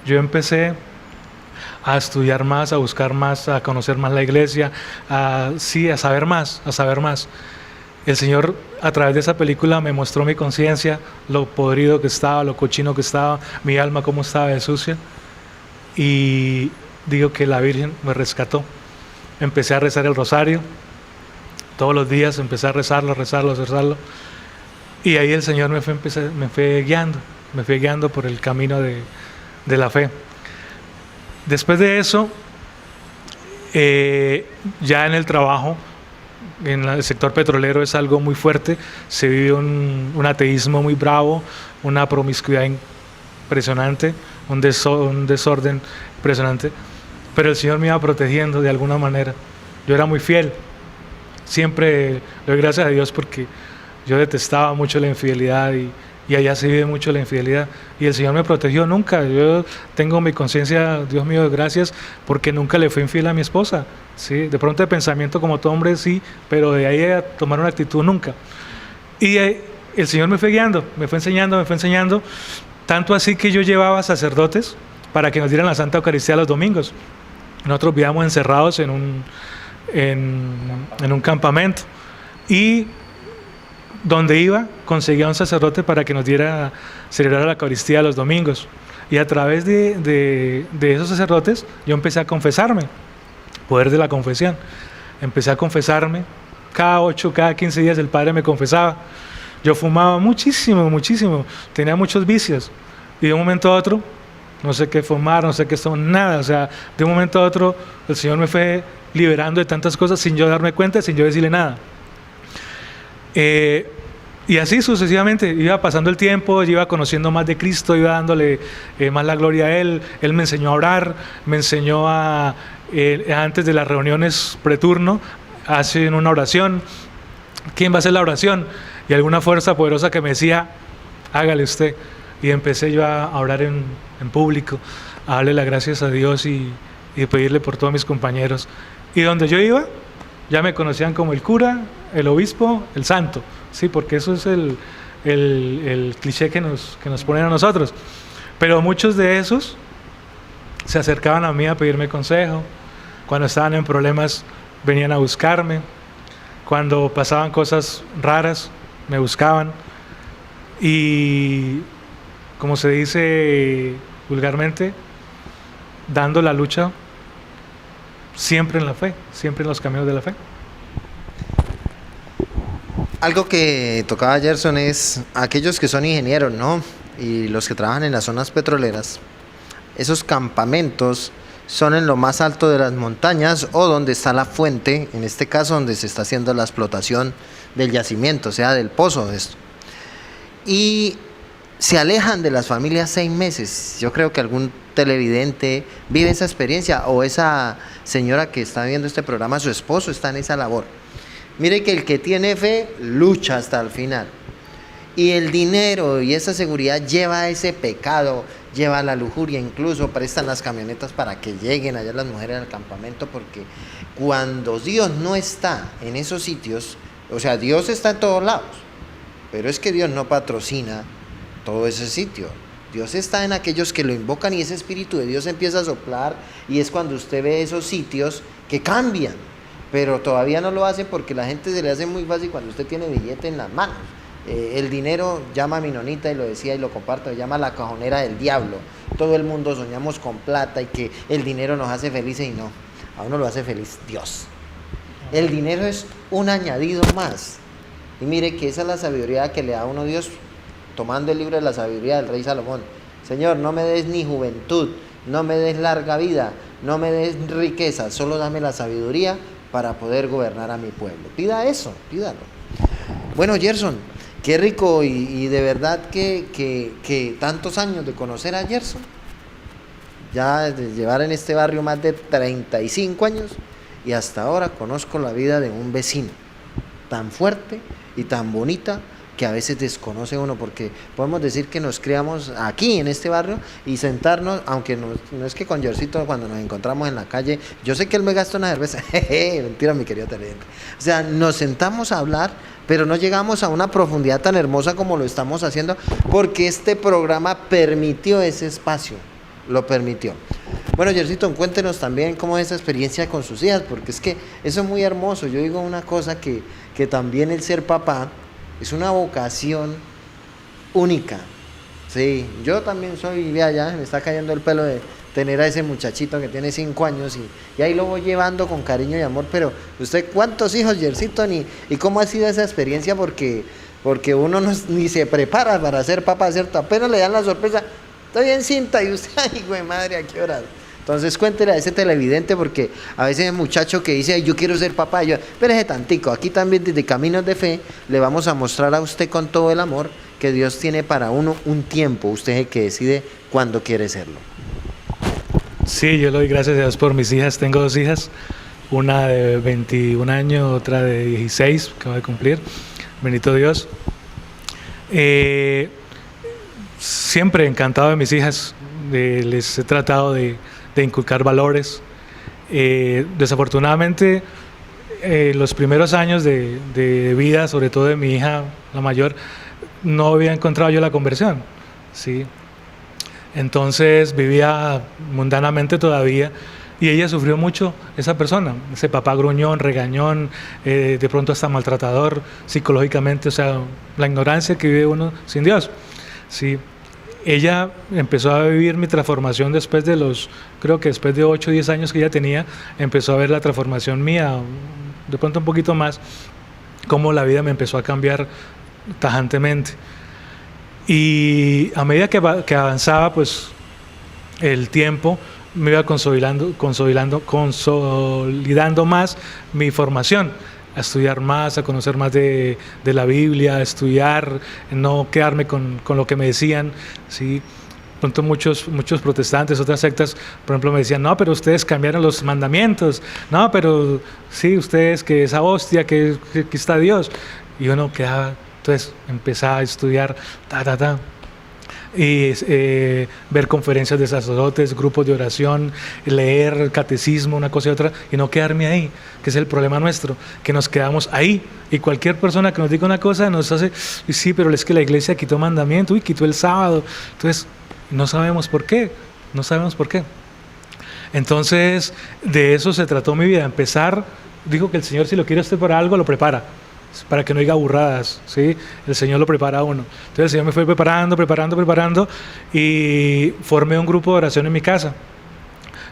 Yo empecé a estudiar más, a buscar más, a conocer más la iglesia, a saber más. El Señor a través de esa película me mostró mi conciencia, lo podrido que estaba, lo cochino que estaba, mi alma cómo estaba de sucia. Y digo que la Virgen me rescató. Empecé a rezar el rosario, todos los días empecé a rezarlo. Y ahí el Señor me fue guiando por el camino de la fe. Después de eso, ya en el trabajo, en el sector petrolero es algo muy fuerte, se vive un ateísmo muy bravo, una promiscuidad impresionante, un desorden impresionante, pero el Señor me iba protegiendo de alguna manera. Yo era muy fiel, siempre le doy gracias a Dios porque yo detestaba mucho la infidelidad y allá se vive mucho la infidelidad y el Señor me protegió nunca. Yo tengo mi conciencia, Dios mío, gracias, porque nunca le fui infiel a mi esposa. Sí, de pronto de pensamiento como todo hombre sí, pero de ahí a tomar una actitud nunca. Y el Señor me fue guiando, me fue enseñando, tanto así que yo llevaba sacerdotes para que nos dieran la Santa Eucaristía los domingos. Nosotros vivíamos encerrados en un campamento y donde iba conseguía un sacerdote para que nos diera celebrar la Eucaristía los domingos. Y a través de esos sacerdotes yo empecé a confesarme. Poder de la confesión. Empecé a confesarme. Cada 8, cada 15 días el Padre me confesaba. Yo fumaba muchísimo. Tenía muchos vicios. Y de un momento a otro, no sé qué fumar, no sé qué son, nada. O sea, de un momento a otro, el Señor me fue liberando de tantas cosas sin yo darme cuenta, sin yo decirle nada. Y así sucesivamente, iba pasando el tiempo, yo iba conociendo más de Cristo, iba dándole más la gloria a Él. Él me enseñó a orar, me enseñó antes de las reuniones preturno, hacen una oración. ¿Quién va a hacer la oración? Y alguna fuerza poderosa que me decía, hágale usted. Y empecé yo a orar en público, a darle las gracias a Dios y pedirle por todos mis compañeros. Y donde yo iba, ya me conocían como el cura, el obispo, el santo. Sí, porque eso es el cliché que nos ponen a nosotros. Pero muchos de esos se acercaban a mí a pedirme consejo. Cuando estaban en problemas venían a buscarme. Cuando pasaban cosas raras me buscaban. Y como se dice vulgarmente, dando la lucha siempre en la fe, siempre en los caminos de la fe. Algo que tocaba Gerson es aquellos que son ingenieros, ¿no? Y los que trabajan en las zonas petroleras. Esos campamentos son en lo más alto de las montañas o donde está la fuente, en este caso donde se está haciendo la explotación del yacimiento, o sea, del pozo de esto. Y se alejan de las familias 6 meses. Yo creo que algún televidente vive esa experiencia, o esa señora que está viendo este programa, su esposo está en esa labor. Mire que el que tiene fe lucha hasta el final. Y el dinero y esa seguridad lleva a ese pecado, lleva a la lujuria, incluso prestan las camionetas para que lleguen allá las mujeres al campamento, porque cuando Dios no está en esos sitios, o sea, Dios está en todos lados, pero es que Dios no patrocina todo ese sitio. Dios está en aquellos que lo invocan y ese Espíritu de Dios empieza a soplar, y es cuando usted ve esos sitios que cambian, pero todavía no lo hace porque la gente se le hace muy fácil cuando usted tiene billete en las manos. El dinero, llama a mi nonita y lo decía y lo comparto, llama la cajonera del diablo. Todo el mundo soñamos con plata y que el dinero nos hace felices, y no, a uno lo hace feliz Dios. El dinero es un añadido más, y mire que esa es la sabiduría que le da a uno Dios, tomando el libro de la sabiduría del rey Salomón. Señor, no me des ni juventud, no me des larga vida, no me des riqueza, solo dame la sabiduría para poder gobernar a mi pueblo. Pida eso, pídalo. Bueno, Gerson, qué rico, y de verdad que tantos años de conocer a Gerson, ya de llevar en este barrio más de 35 años, y hasta ahora conozco la vida de un vecino tan fuerte y tan bonita que a veces desconoce uno, porque podemos decir que nos criamos aquí en este barrio y sentarnos, aunque no es que con Georgito cuando nos encontramos en la calle, yo sé que él me gasta una cerveza, mentira, mi querido televidente, o sea, nos sentamos a hablar, pero no llegamos a una profundidad tan hermosa como lo estamos haciendo, porque este programa permitió ese espacio, lo permitió. Bueno, Yercito, cuéntenos también cómo es esa experiencia con sus hijas, porque es que eso es muy hermoso. Yo digo una cosa que también el ser papá es una vocación única. Sí, yo también soy, vea, ya me está cayendo el pelo de tener a ese muchachito que tiene 5 años y ahí lo voy llevando con cariño y amor. Pero usted, ¿cuántos hijos, Yercito? ¿Y cómo ha sido esa experiencia? Porque uno ni se prepara para ser papá, ¿cierto? Apenas le dan la sorpresa, estoy encinta y usted, ay, güey, madre, ¿a qué hora? Entonces cuéntele a ese televidente, porque a veces hay muchacho que dice, ay, yo quiero ser papá, espérese tantico, aquí también desde Caminos de Fe le vamos a mostrar a usted con todo el amor que Dios tiene para uno un tiempo, usted es el que decide cuándo quiere serlo. Sí, yo le doy gracias a Dios por mis hijas, tengo 2 hijas, una de 21 años, otra de 16, que voy a cumplir, bendito Dios. Siempre encantado de mis hijas, les he tratado de inculcar valores. Desafortunadamente, los primeros años de vida, sobre todo de mi hija, la mayor, no había encontrado yo la conversión, ¿sí? Entonces vivía mundanamente todavía y ella sufrió mucho, esa persona, ese papá gruñón, regañón, de pronto hasta maltratador psicológicamente, o sea, la ignorancia que vive uno sin Dios, ¿sí? Ella empezó a vivir mi transformación creo que después de 8 o 10 años que ella tenía, empezó a ver la transformación mía, de pronto un poquito más, cómo la vida me empezó a cambiar tajantemente. Y a medida que avanzaba, pues, el tiempo, me iba consolidando más mi formación, a estudiar más, a conocer más de la Biblia, a estudiar, no quedarme con lo que me decían, ¿sí? Pronto muchos protestantes, otras sectas, por ejemplo, me decían, no, pero ustedes cambiaron los mandamientos, no, pero sí, ustedes, que esa hostia, que está Dios, y uno quedaba. Entonces empezaba a estudiar, y ver conferencias de sacerdotes, grupos de oración, leer catecismo, una cosa y otra, y no quedarme ahí, que es el problema nuestro, que nos quedamos ahí, y cualquier persona que nos diga una cosa nos hace, sí, pero es que la iglesia quitó mandamiento, quitó el sábado, entonces no sabemos por qué. Entonces de eso se trató mi vida, empezar, dijo que el Señor, si lo quiere usted para algo, lo prepara, para que no diga burradas, ¿sí? El Señor lo prepara a uno. Entonces el Señor me fue preparando y formé un grupo de oración en mi casa.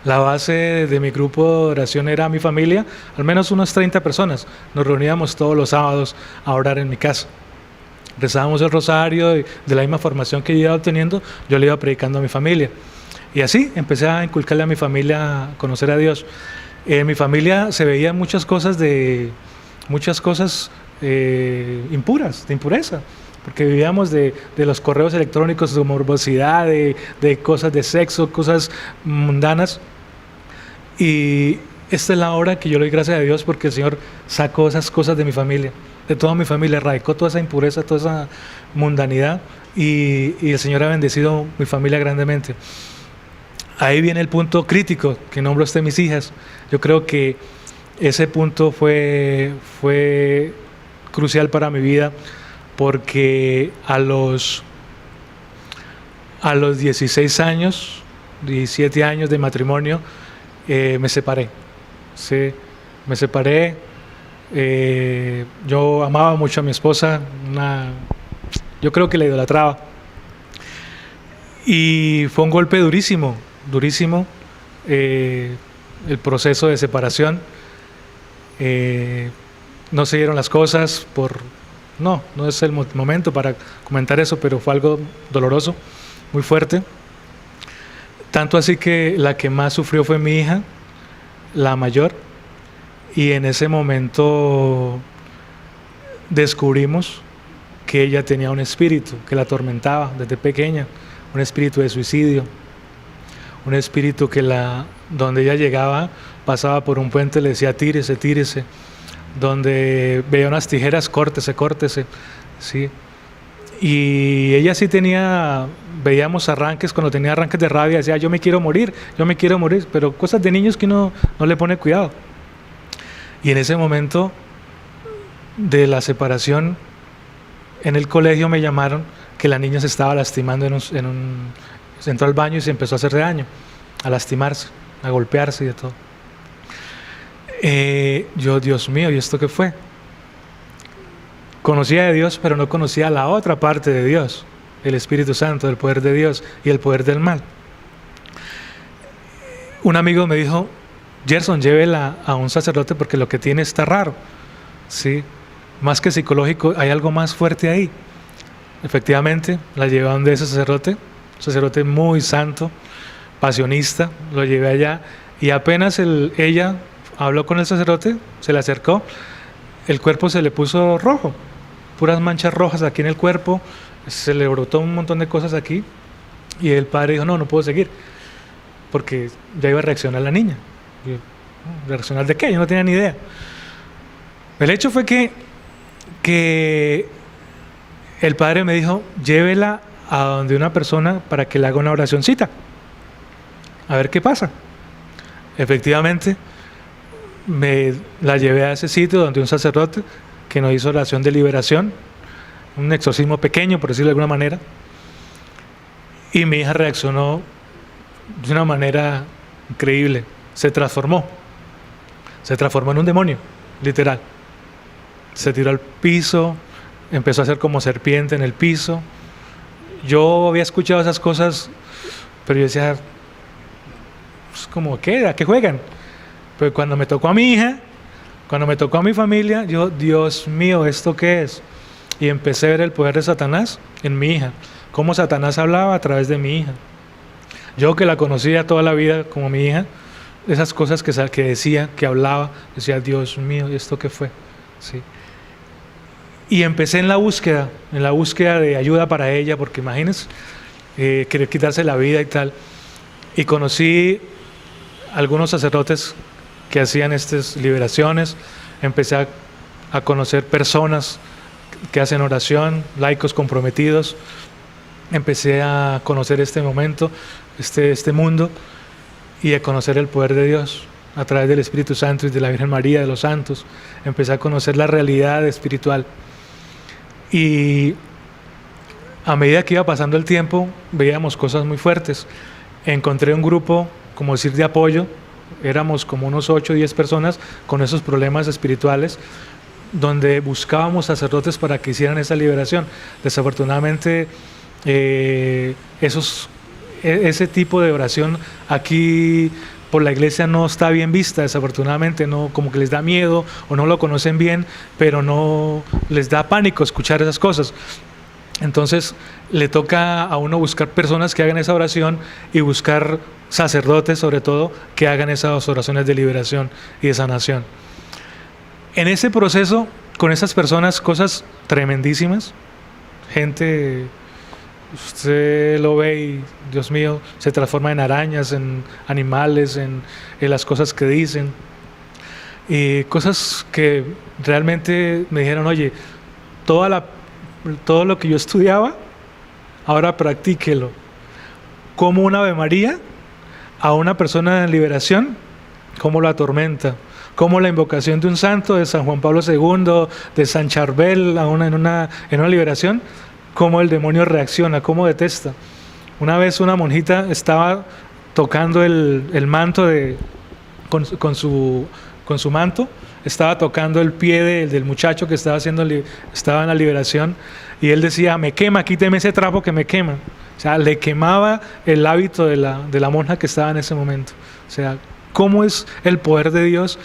La base de mi grupo de oración era mi familia, al menos unas 30 personas. Nos reuníamos todos los sábados a orar en mi casa. Rezábamos el rosario y de la misma formación que yo iba obteniendo, yo le iba predicando a mi familia. Y así empecé a inculcarle a mi familia a conocer a Dios. En mi familia se veían muchas cosas impuras, de impureza, porque vivíamos de los correos electrónicos, de morbosidad, de cosas de sexo, cosas mundanas. Y esta es la hora que yo le doy gracias a Dios, porque el Señor sacó esas cosas de mi familia, de toda mi familia, erradicó toda esa impureza, toda esa mundanidad, y el Señor ha bendecido mi familia grandemente. Ahí viene el punto crítico que nombro usted, mis hijas. Yo creo que ese punto fue crucial para mi vida, porque a los 16 años, 17 años de matrimonio, me separé. Sí, me separé. Yo amaba mucho a mi esposa, yo creo que la idolatraba. Y fue un golpe durísimo, el proceso de separación. No se dieron las cosas no es el momento para comentar eso, pero fue algo doloroso, muy fuerte. Tanto así que la que más sufrió fue mi hija, la mayor, y en ese momento descubrimos que ella tenía un espíritu que la atormentaba desde pequeña, un espíritu de suicidio, un espíritu que donde ella llegaba, pasaba por un puente, le decía tírese, donde veía unas tijeras, córtese, ¿sí? Y ella sí veíamos arranques, cuando tenía arranques de rabia, decía, yo me quiero morir, pero cosas de niños que uno no le pone cuidado. Y en ese momento de la separación, en el colegio me llamaron que la niña se estaba lastimando entró al baño y se empezó a hacer daño. a lastimarse, a golpearse y de todo. Yo, Dios mío, ¿y esto qué fue? Conocía de Dios, pero no conocía la otra parte de Dios, el Espíritu Santo, el poder de Dios y el poder del mal. Un amigo me dijo, Gerson, llévela a un sacerdote porque lo que tiene está raro, ¿sí? Más que psicológico, hay algo más fuerte ahí. Efectivamente, la llevé a donde ese sacerdote, un sacerdote muy santo, pasionista, lo llevé allá y apenas ella habló con el sacerdote, se le acercó, el cuerpo se le puso rojo, puras manchas rojas aquí en el cuerpo, se le brotó un montón de cosas aquí y el padre dijo, no puedo seguir, porque ya iba a reaccionar la niña. Y yo, ¿reaccionar de qué? Yo no tenía ni idea. El hecho fue que el padre me dijo, llévela a donde una persona para que le haga una oracioncita, a ver qué pasa. Efectivamente, me la llevé a ese sitio donde un sacerdote que nos hizo oración de liberación, un exorcismo pequeño, por decirlo de alguna manera, y mi hija reaccionó de una manera increíble, se transformó en un demonio, literal. Se tiró al piso, empezó a hacer como serpiente en el piso. Yo había escuchado esas cosas, pero yo decía, pues, ¿cómo qué? ¿A qué juegan? Pero cuando me tocó a mi hija, cuando me tocó a mi familia, yo, Dios mío, ¿esto qué es? Y empecé a ver el poder de Satanás en mi hija, cómo Satanás hablaba a través de mi hija. Yo que la conocía toda la vida como mi hija, esas cosas que decía, que hablaba, decía, Dios mío, ¿y esto qué fue? Sí. Y empecé en la búsqueda de ayuda para ella, porque imagínense, querer quitarse la vida y tal. Y conocí algunos sacerdotes que hacían estas liberaciones, empecé a conocer personas que hacen oración, laicos comprometidos, empecé a conocer este momento, este mundo, y a conocer el poder de Dios a través del Espíritu Santo y de la Virgen María, de los santos. Empecé a conocer la realidad espiritual. Y a medida que iba pasando el tiempo, veíamos cosas muy fuertes. Encontré un grupo, como decir, de apoyo. Éramos como unos 8 o 10 personas con esos problemas espirituales, donde buscábamos sacerdotes para que hicieran esa liberación. Desafortunadamente, ese tipo de oración aquí por la iglesia no está bien vista, desafortunadamente, no, como que les da miedo o no lo conocen bien, pero no les da pánico escuchar esas cosas. Entonces le toca a uno buscar personas que hagan esa oración y buscar sacerdotes, sobre todo, que hagan esas oraciones de liberación y de sanación. En ese proceso, con esas personas, cosas tremendísimas, gente, usted lo ve y, Dios mío, se transforma en arañas, en animales, en las cosas que dicen, y cosas que realmente me dijeron, oye, todo lo que yo estudiaba, ahora practíquelo. Como una Ave María a una persona en liberación, cómo lo atormenta, como la invocación de un santo, de San Juan Pablo II, de San Charbel, en una liberación, cómo el demonio reacciona, cómo detesta. Una vez una monjita estaba tocando el manto con su manto, estaba tocando el pie del muchacho que estaba en la liberación, y él decía, me quema, quíteme ese trapo que me quema. O sea, le quemaba el hábito de la monja que estaba en ese momento. O sea, cómo es el poder de Dios.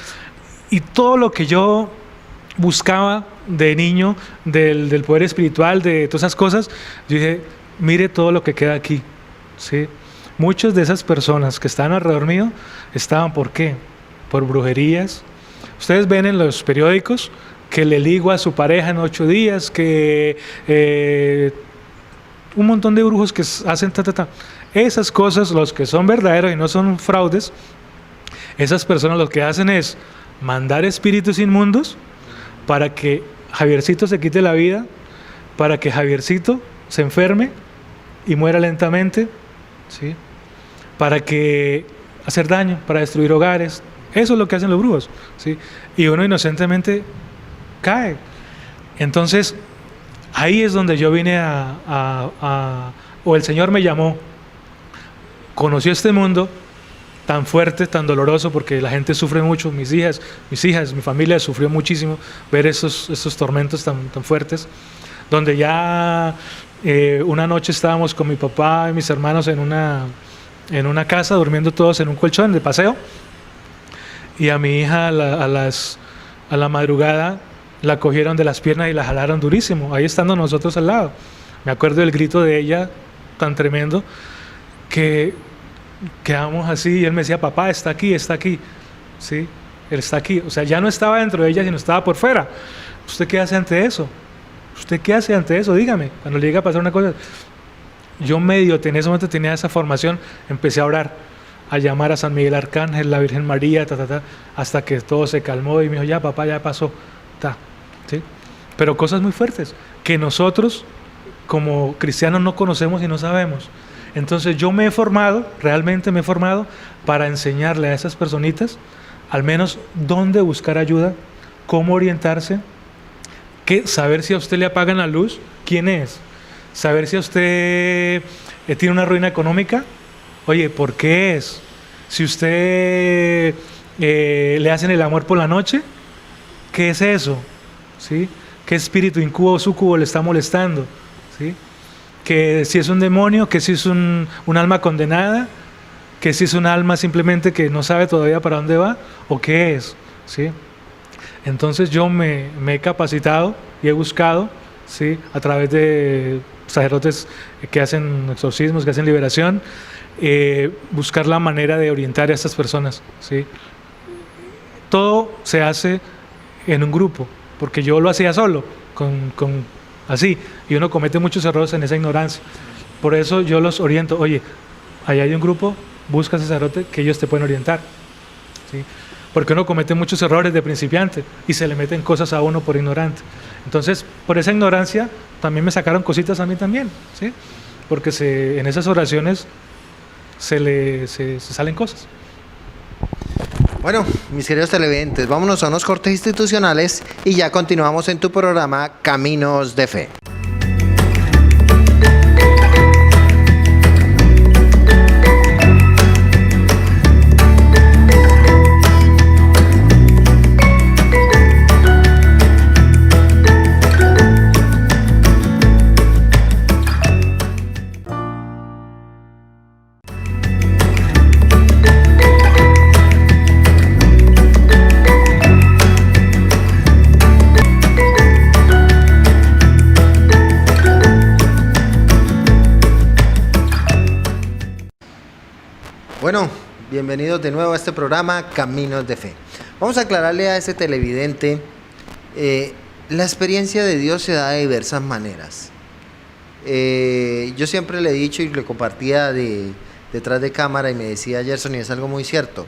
Y todo lo que yo buscaba de niño, del poder espiritual, de todas esas cosas, yo dije, mire todo lo que queda aquí, ¿sí? Muchas de esas personas que estaban alrededor mío estaban, ¿por qué? Por brujerías. Ustedes ven en los periódicos que le ligo a su pareja en 8 días, que un montón de brujos que hacen Esas cosas, los que son verdaderos y no son fraudes, esas personas lo que hacen es mandar espíritus inmundos para que Javiercito se quite la vida, para que Javiercito se enferme y muera lentamente, ¿sí? Para que hacer daño, para destruir hogares. Eso es lo que hacen los brujos, ¿sí? Y uno inocentemente cae. Entonces, ahí es donde yo vine o el Señor me llamó, conoció este mundo tan fuerte, tan doloroso, porque la gente sufre mucho, mis hijas, mi familia sufrió muchísimo ver esos tormentos tan fuertes, donde ya una noche estábamos con mi papá y mis hermanos en una casa, durmiendo todos en un colchón de paseo, y a mi hija a la madrugada la cogieron de las piernas y la jalaron durísimo, ahí estando nosotros al lado. Me acuerdo del grito de ella tan tremendo que quedamos así, y él me decía, papá, está aquí, ¿sí? Él está aquí, o sea, ya no estaba dentro de ella, sino estaba por fuera. ¿Usted qué hace ante eso? Dígame, cuando le llega a pasar una cosa. Yo en ese momento tenía esa formación, empecé a orar, a llamar a San Miguel Arcángel, la Virgen María, hasta que todo se calmó y me dijo, ya papá, ya pasó, ¿sí? Pero cosas muy fuertes, que nosotros como cristianos no conocemos y no sabemos. Entonces yo realmente me he formado para enseñarle a esas personitas, al menos dónde buscar ayuda, cómo orientarse, saber si a usted le apagan la luz, quién es, saber si a usted tiene una ruina económica, oye, ¿por qué es? Si usted le hacen el amor por la noche, ¿qué es eso? ¿Sí? ¿Qué espíritu incubo o súcubo le está molestando? ¿Sí? Que si es un demonio, que si es un alma condenada, que si es un alma simplemente que no sabe todavía para dónde va, o qué es, ¿sí? Entonces yo me he capacitado y he buscado, ¿sí? A través de sacerdotes que hacen exorcismos, que hacen liberación, buscar la manera de orientar a estas personas, ¿sí? Todo se hace en un grupo, porque yo lo hacía solo, así, y uno comete muchos errores en esa ignorancia. Por eso yo los oriento, oye, ahí hay un grupo, busca sacerdote que ellos te pueden orientar, ¿sí? Porque uno comete muchos errores de principiante y se le meten cosas a uno por ignorante. Entonces, por esa ignorancia también me sacaron cositas a mí también, ¿sí? Porque en esas oraciones se salen cosas. Bueno, mis queridos televidentes, vámonos a unos cortes institucionales y ya continuamos en tu programa Caminos de Fe. Bueno, bienvenidos de nuevo a este programa Caminos de Fe. Vamos a aclararle a ese televidente, la experiencia de Dios se da de diversas maneras. Yo siempre le he dicho y le compartía detrás de cámara y me decía Gerson, y es algo muy cierto,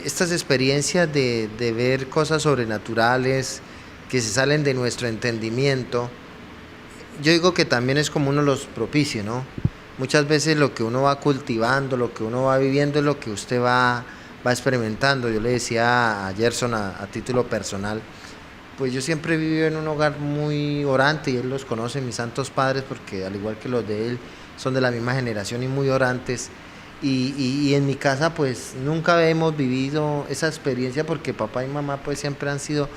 estas experiencias de ver cosas sobrenaturales que se salen de nuestro entendimiento, yo digo que también es como uno los propicia, ¿no? Muchas veces lo que uno va cultivando, lo que uno va viviendo es lo que usted va experimentando. Yo le decía a Gerson a título personal, pues yo siempre he vivido en un hogar muy orante y él los conoce, mis santos padres, porque al igual que los de él son de la misma generación y muy orantes. Y en mi casa pues nunca hemos vivido esa experiencia porque papá y mamá pues siempre han sido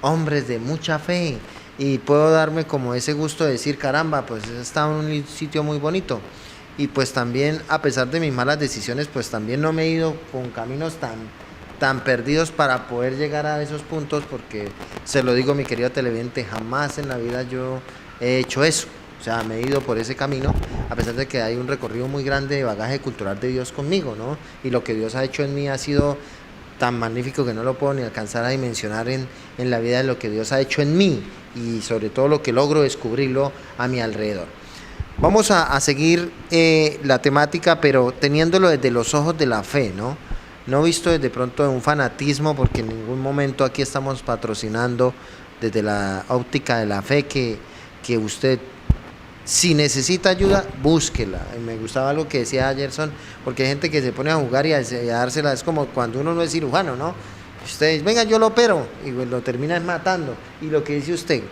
hombres de mucha fe. Y puedo darme como ese gusto de decir, caramba, pues he estado en un sitio muy bonito. Y pues también, a pesar de mis malas decisiones, pues también no me he ido con caminos tan perdidos para poder llegar a esos puntos, porque se lo digo, mi querido televidente, jamás en la vida yo he hecho eso. O sea, me he ido por ese camino, a pesar de que hay un recorrido muy grande de bagaje cultural de Dios conmigo, ¿no? Y lo que Dios ha hecho en mí ha sido tan magnífico que no lo puedo ni alcanzar a dimensionar en la vida de lo que Dios ha hecho en mí y sobre todo lo que logro descubrirlo a mi alrededor. Vamos a seguir la temática, pero teniéndolo desde los ojos de la fe, ¿no? No visto desde pronto de un fanatismo, porque en ningún momento aquí estamos patrocinando desde la óptica de la fe que usted, si necesita ayuda, búsquela. Y me gustaba algo que decía Gerson, porque hay gente que se pone a jugar y a dársela, es como cuando uno no es cirujano, ¿no? Ustedes, venga, yo lo opero, y pues lo termina matando. Y lo que dice usted,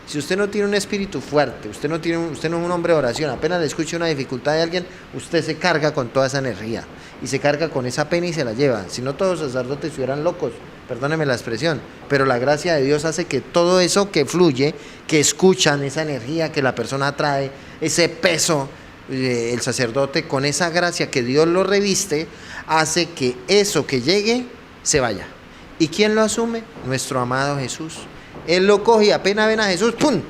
Si usted no tiene un espíritu fuerte, usted no es un hombre de oración, apenas le escucha una dificultad de alguien, usted se carga con toda esa energía y se carga con esa pena y se la lleva. Si no, todos los sacerdotes estuvieran locos, perdóneme la expresión, pero la gracia de Dios hace que todo eso que fluye, que escuchan, esa energía que la persona trae, ese peso, el sacerdote con esa gracia que Dios lo reviste, hace que eso que llegue se vaya. ¿Y quién lo asume? Nuestro amado Jesús. Él lo coge y apenas ven a Jesús, ¡pum!,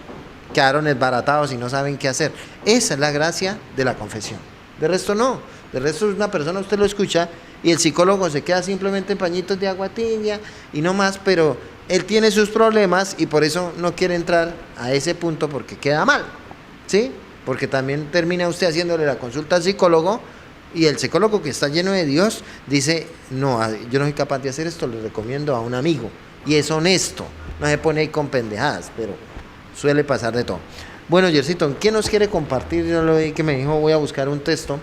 quedaron desbaratados y no saben qué hacer. Esa es la gracia de la confesión. De resto no. De resto es una persona, usted lo escucha y el psicólogo se queda simplemente en pañitos de agua tibia y no más, pero él tiene sus problemas y por eso no quiere entrar a ese punto porque queda mal, ¿sí? Porque también termina usted haciéndole la consulta al psicólogo y el psicólogo, que está lleno de Dios, dice, no, yo no soy capaz de hacer esto, le recomiendo a un amigo. Y es honesto, no se pone ahí con pendejadas, pero suele pasar de todo. Bueno, Jercito, ¿qué nos quiere compartir? Yo lo vi que me dijo, voy a buscar un texto.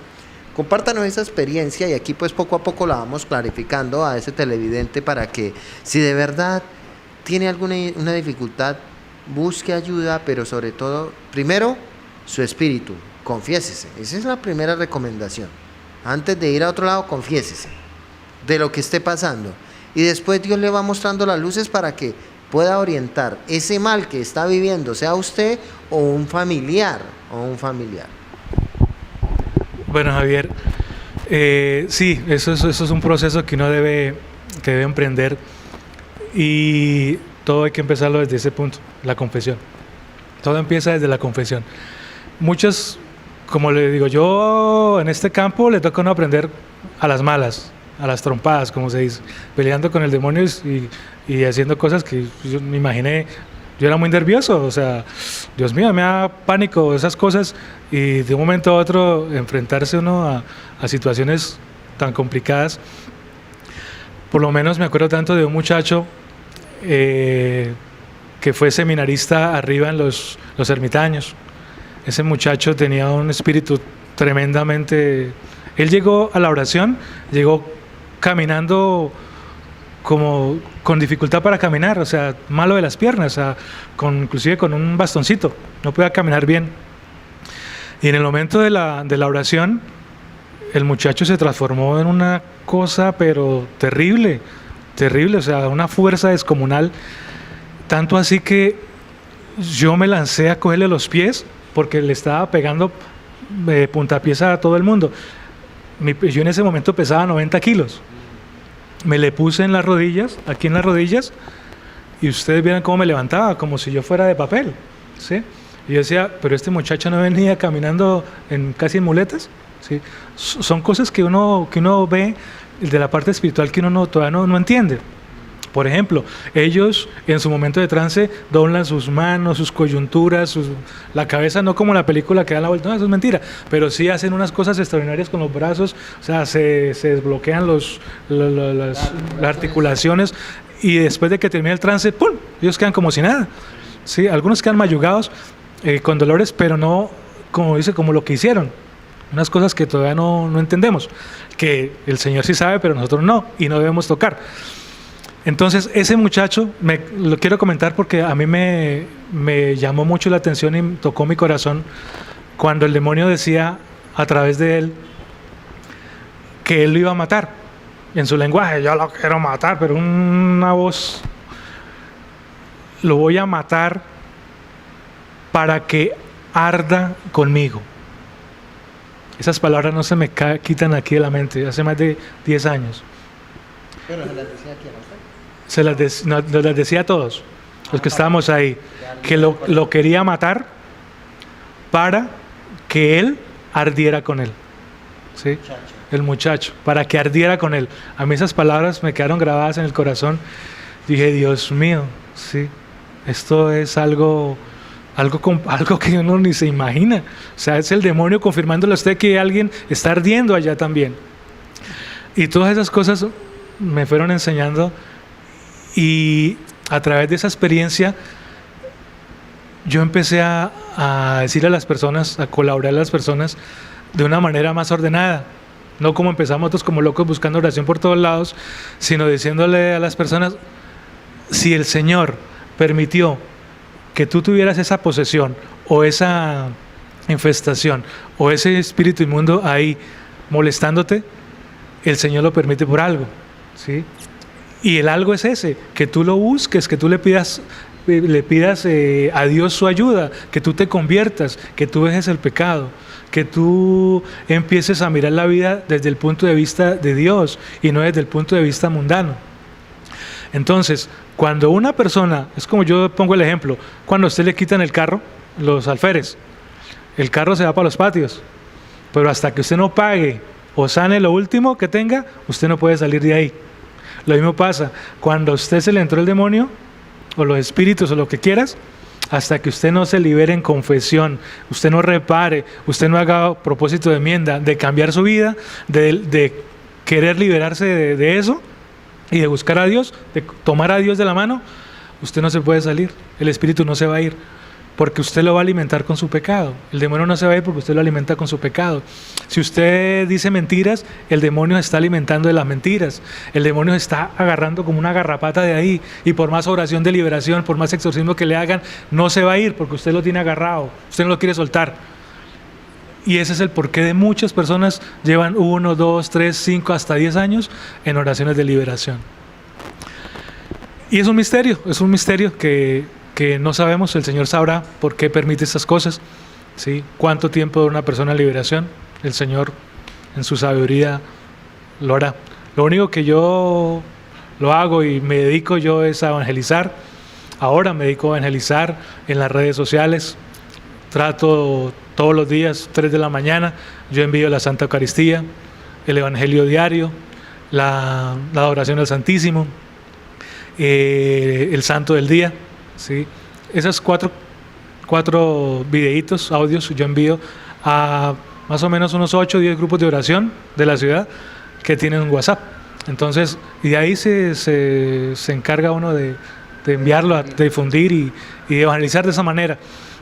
Compártanos esa experiencia y aquí pues poco a poco la vamos clarificando a ese televidente para que si de verdad tiene una dificultad, busque ayuda, pero sobre todo, primero, su espíritu, confiésese. Esa es la primera recomendación. Antes de ir a otro lado, confiésese de lo que esté pasando. Y después Dios le va mostrando las luces para que pueda orientar ese mal que está viviendo, sea usted o un familiar. Bueno, Javier, sí, eso es un proceso que uno debe emprender y todo hay que empezarlo desde ese punto, la confesión. Todo empieza desde la confesión. Muchas, como le digo, yo en este campo le toca a uno aprender a las malas, a las trompadas, como se dice, peleando con el demonio y haciendo cosas que yo me imaginé. Yo era muy nervioso, o sea, Dios mío, me da pánico esas cosas y de un momento a otro enfrentarse uno a situaciones tan complicadas. Por lo menos me acuerdo tanto de un muchacho que fue seminarista arriba en los ermitaños. Ese muchacho tenía un espíritu tremendamente... Él llegó a la oración, llegó caminando como con dificultad para caminar, o sea, malo de las piernas, o sea, inclusive con un bastoncito, no podía caminar bien. Y en el momento de la oración, el muchacho se transformó en una cosa, pero terrible, o sea, una fuerza descomunal, tanto así que yo me lancé a cogerle los pies, porque le estaba pegando puntapiés a todo el mundo. Yo en ese momento pesaba 90 kilos. Me le puse en las rodillas, aquí en las rodillas, y ustedes vieran cómo me levantaba, como si yo fuera de papel, ¿sí? Y yo decía, pero este muchacho no venía caminando casi en muletas, ¿sí? Son cosas que uno ve de la parte espiritual que uno todavía no entiende. Por ejemplo, ellos en su momento de trance doblan sus manos, sus coyunturas, la cabeza, no como la película que da la vuelta, no, eso es mentira, pero sí hacen unas cosas extraordinarias con los brazos, o sea, se desbloquean las articulaciones y después de que termina el trance, ¡pum!, ellos quedan como si nada. Sí, algunos quedan mayugados con dolores, pero no como lo que hicieron. Unas cosas que todavía no entendemos, que el Señor sí sabe, pero nosotros no, y no debemos tocar. Entonces, ese muchacho, lo quiero comentar porque a mí me llamó mucho la atención y tocó mi corazón cuando el demonio decía a través de él que él lo iba a matar. En su lenguaje, yo lo quiero matar, pero una voz, lo voy a matar para que arda conmigo. Esas palabras no se me quitan aquí de la mente, hace más de 10 años. ¿Pero se las decía quién a usted? Nos las decía a todos, los que estábamos ahí, que lo quería matar para que él ardiera con él. ¿Sí? El muchacho, para que ardiera con él. A mí esas palabras me quedaron grabadas en el corazón. Dije, Dios mío, sí, esto es algo que uno ni se imagina. O sea, es el demonio confirmándole a usted que alguien está ardiendo allá también. Y todas esas cosas me fueron enseñando. Y a través de esa experiencia yo empecé a decirle a las personas, a colaborar a las personas de una manera más ordenada, no como empezamos nosotros como locos buscando oración por todos lados, sino diciéndole a las personas, si el Señor permitió que tú tuvieras esa posesión o esa infestación o ese espíritu inmundo ahí molestándote, el Señor lo permite por algo, ¿sí? Y el algo es ese, que tú lo busques, que tú le pidas a Dios su ayuda, que tú te conviertas, que tú dejes el pecado, que tú empieces a mirar la vida desde el punto de vista de Dios y no desde el punto de vista mundano. Entonces, cuando una persona, es como yo pongo el ejemplo, cuando a usted le quitan el carro, los alférez, el carro se va para los patios, pero hasta que usted no pague o sane lo último que tenga, usted no puede salir de ahí. Lo mismo pasa, cuando a usted se le entró el demonio, o los espíritus, o lo que quieras, hasta que usted no se libere en confesión, usted no repare, usted no haga propósito de enmienda, de cambiar su vida, de querer liberarse de eso, y de buscar a Dios, de tomar a Dios de la mano, usted no se puede salir, el espíritu no se va a ir, porque usted lo va a alimentar con su pecado. El demonio no se va a ir porque usted lo alimenta con su pecado. Si usted dice mentiras, el demonio está alimentando de las mentiras. El demonio está agarrando como una garrapata de ahí, y por más oración de liberación, por más exorcismo que le hagan, no se va a ir porque usted lo tiene agarrado, usted no lo quiere soltar. Y ese es el porqué de muchas personas llevan 1, 2, 3, 5, hasta 10 años en oraciones de liberación. Y es un misterio que no sabemos. El Señor sabrá por qué permite estas cosas, ¿sí? Cuánto tiempo dura una persona en liberación, el Señor en su sabiduría lo hará. Lo único que yo lo hago y me dedico yo es a evangelizar. Ahora me dedico a evangelizar en las redes sociales. Trato todos los días, 3 de la mañana, yo envío la Santa Eucaristía, el Evangelio diario, la adoración al Santísimo, el Santo del Día, ¿sí? Esas cuatro videitos, audios, yo envío a más o menos unos 8 o 10 grupos de oración de la ciudad que tienen un WhatsApp. Entonces, y de ahí se encarga uno de enviarlo, de difundir y de evangelizar de esa manera.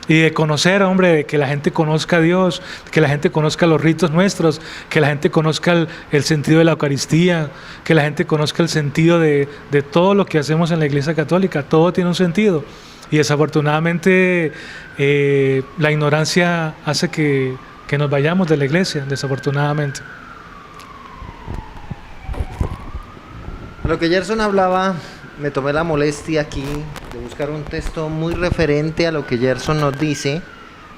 Y de conocer, hombre, de que la gente conozca a Dios, que la gente conozca los ritos nuestros, que la gente conozca el sentido de la Eucaristía, que la gente conozca el sentido de todo lo que hacemos en la Iglesia Católica. Todo tiene un sentido. Y desafortunadamente la ignorancia hace que nos vayamos de la Iglesia, desafortunadamente. Lo que Gerson hablaba, me tomé la molestia aquí de buscar un texto muy referente a lo que Gerson nos dice,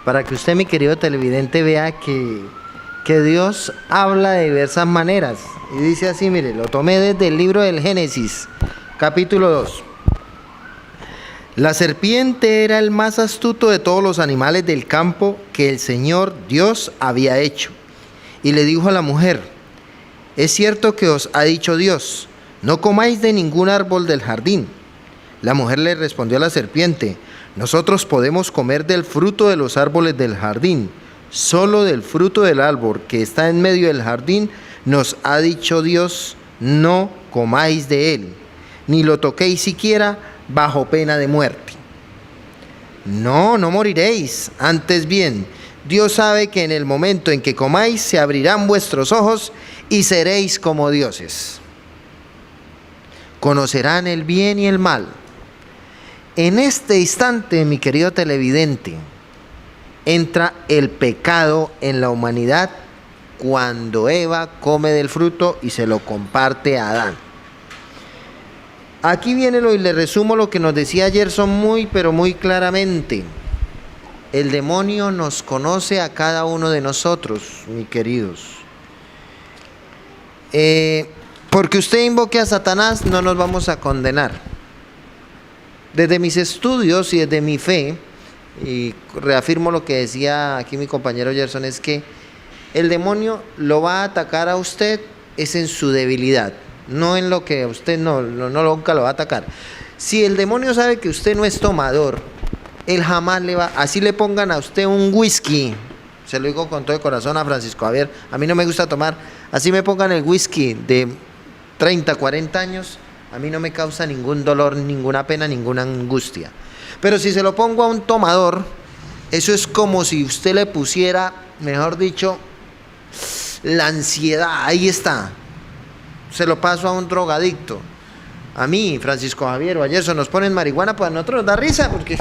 para que usted, mi querido televidente, vea que Dios habla de diversas maneras. Y dice así, mire, lo tomé desde el libro del Génesis, capítulo 2. La serpiente era el más astuto de todos los animales del campo que el Señor Dios había hecho. Y le dijo a la mujer: es cierto que os ha dicho Dios, no comáis de ningún árbol del jardín. La mujer le respondió a la serpiente: nosotros podemos comer del fruto de los árboles del jardín, solo del fruto del árbol que está en medio del jardín nos ha dicho Dios, no comáis de él, ni lo toquéis siquiera bajo pena de muerte. No moriréis, antes bien, Dios sabe que en el momento en que comáis se abrirán vuestros ojos y seréis como dioses. Conocerán el bien y el mal. En este instante, mi querido televidente, entra el pecado en la humanidad cuando Eva come del fruto y se lo comparte a Adán. Aquí viene y le resumo lo que nos decía Gerson muy, pero muy claramente. El demonio nos conoce a cada uno de nosotros, mis queridos. Porque usted invoque a Satanás, no nos vamos a condenar. Desde mis estudios y desde mi fe, y reafirmo lo que decía aquí mi compañero Gerson, es que el demonio lo va a atacar a usted es en su debilidad, no en lo que usted nunca lo va a atacar. Si el demonio sabe que usted no es tomador, él jamás le va, así le pongan a usted un whisky, se lo digo con todo el corazón a Francisco Javier, a mí no me gusta tomar, así me pongan el whisky de 30, 40 años, a mí no me causa ningún dolor, ninguna pena, ninguna angustia. Pero si se lo pongo a un tomador, eso es como si usted le pusiera, mejor dicho, la ansiedad, ahí está. Se lo paso a un drogadicto. A mí, Francisco Javier o a Gerson nos ponen marihuana, pues a nosotros nos da risa, porque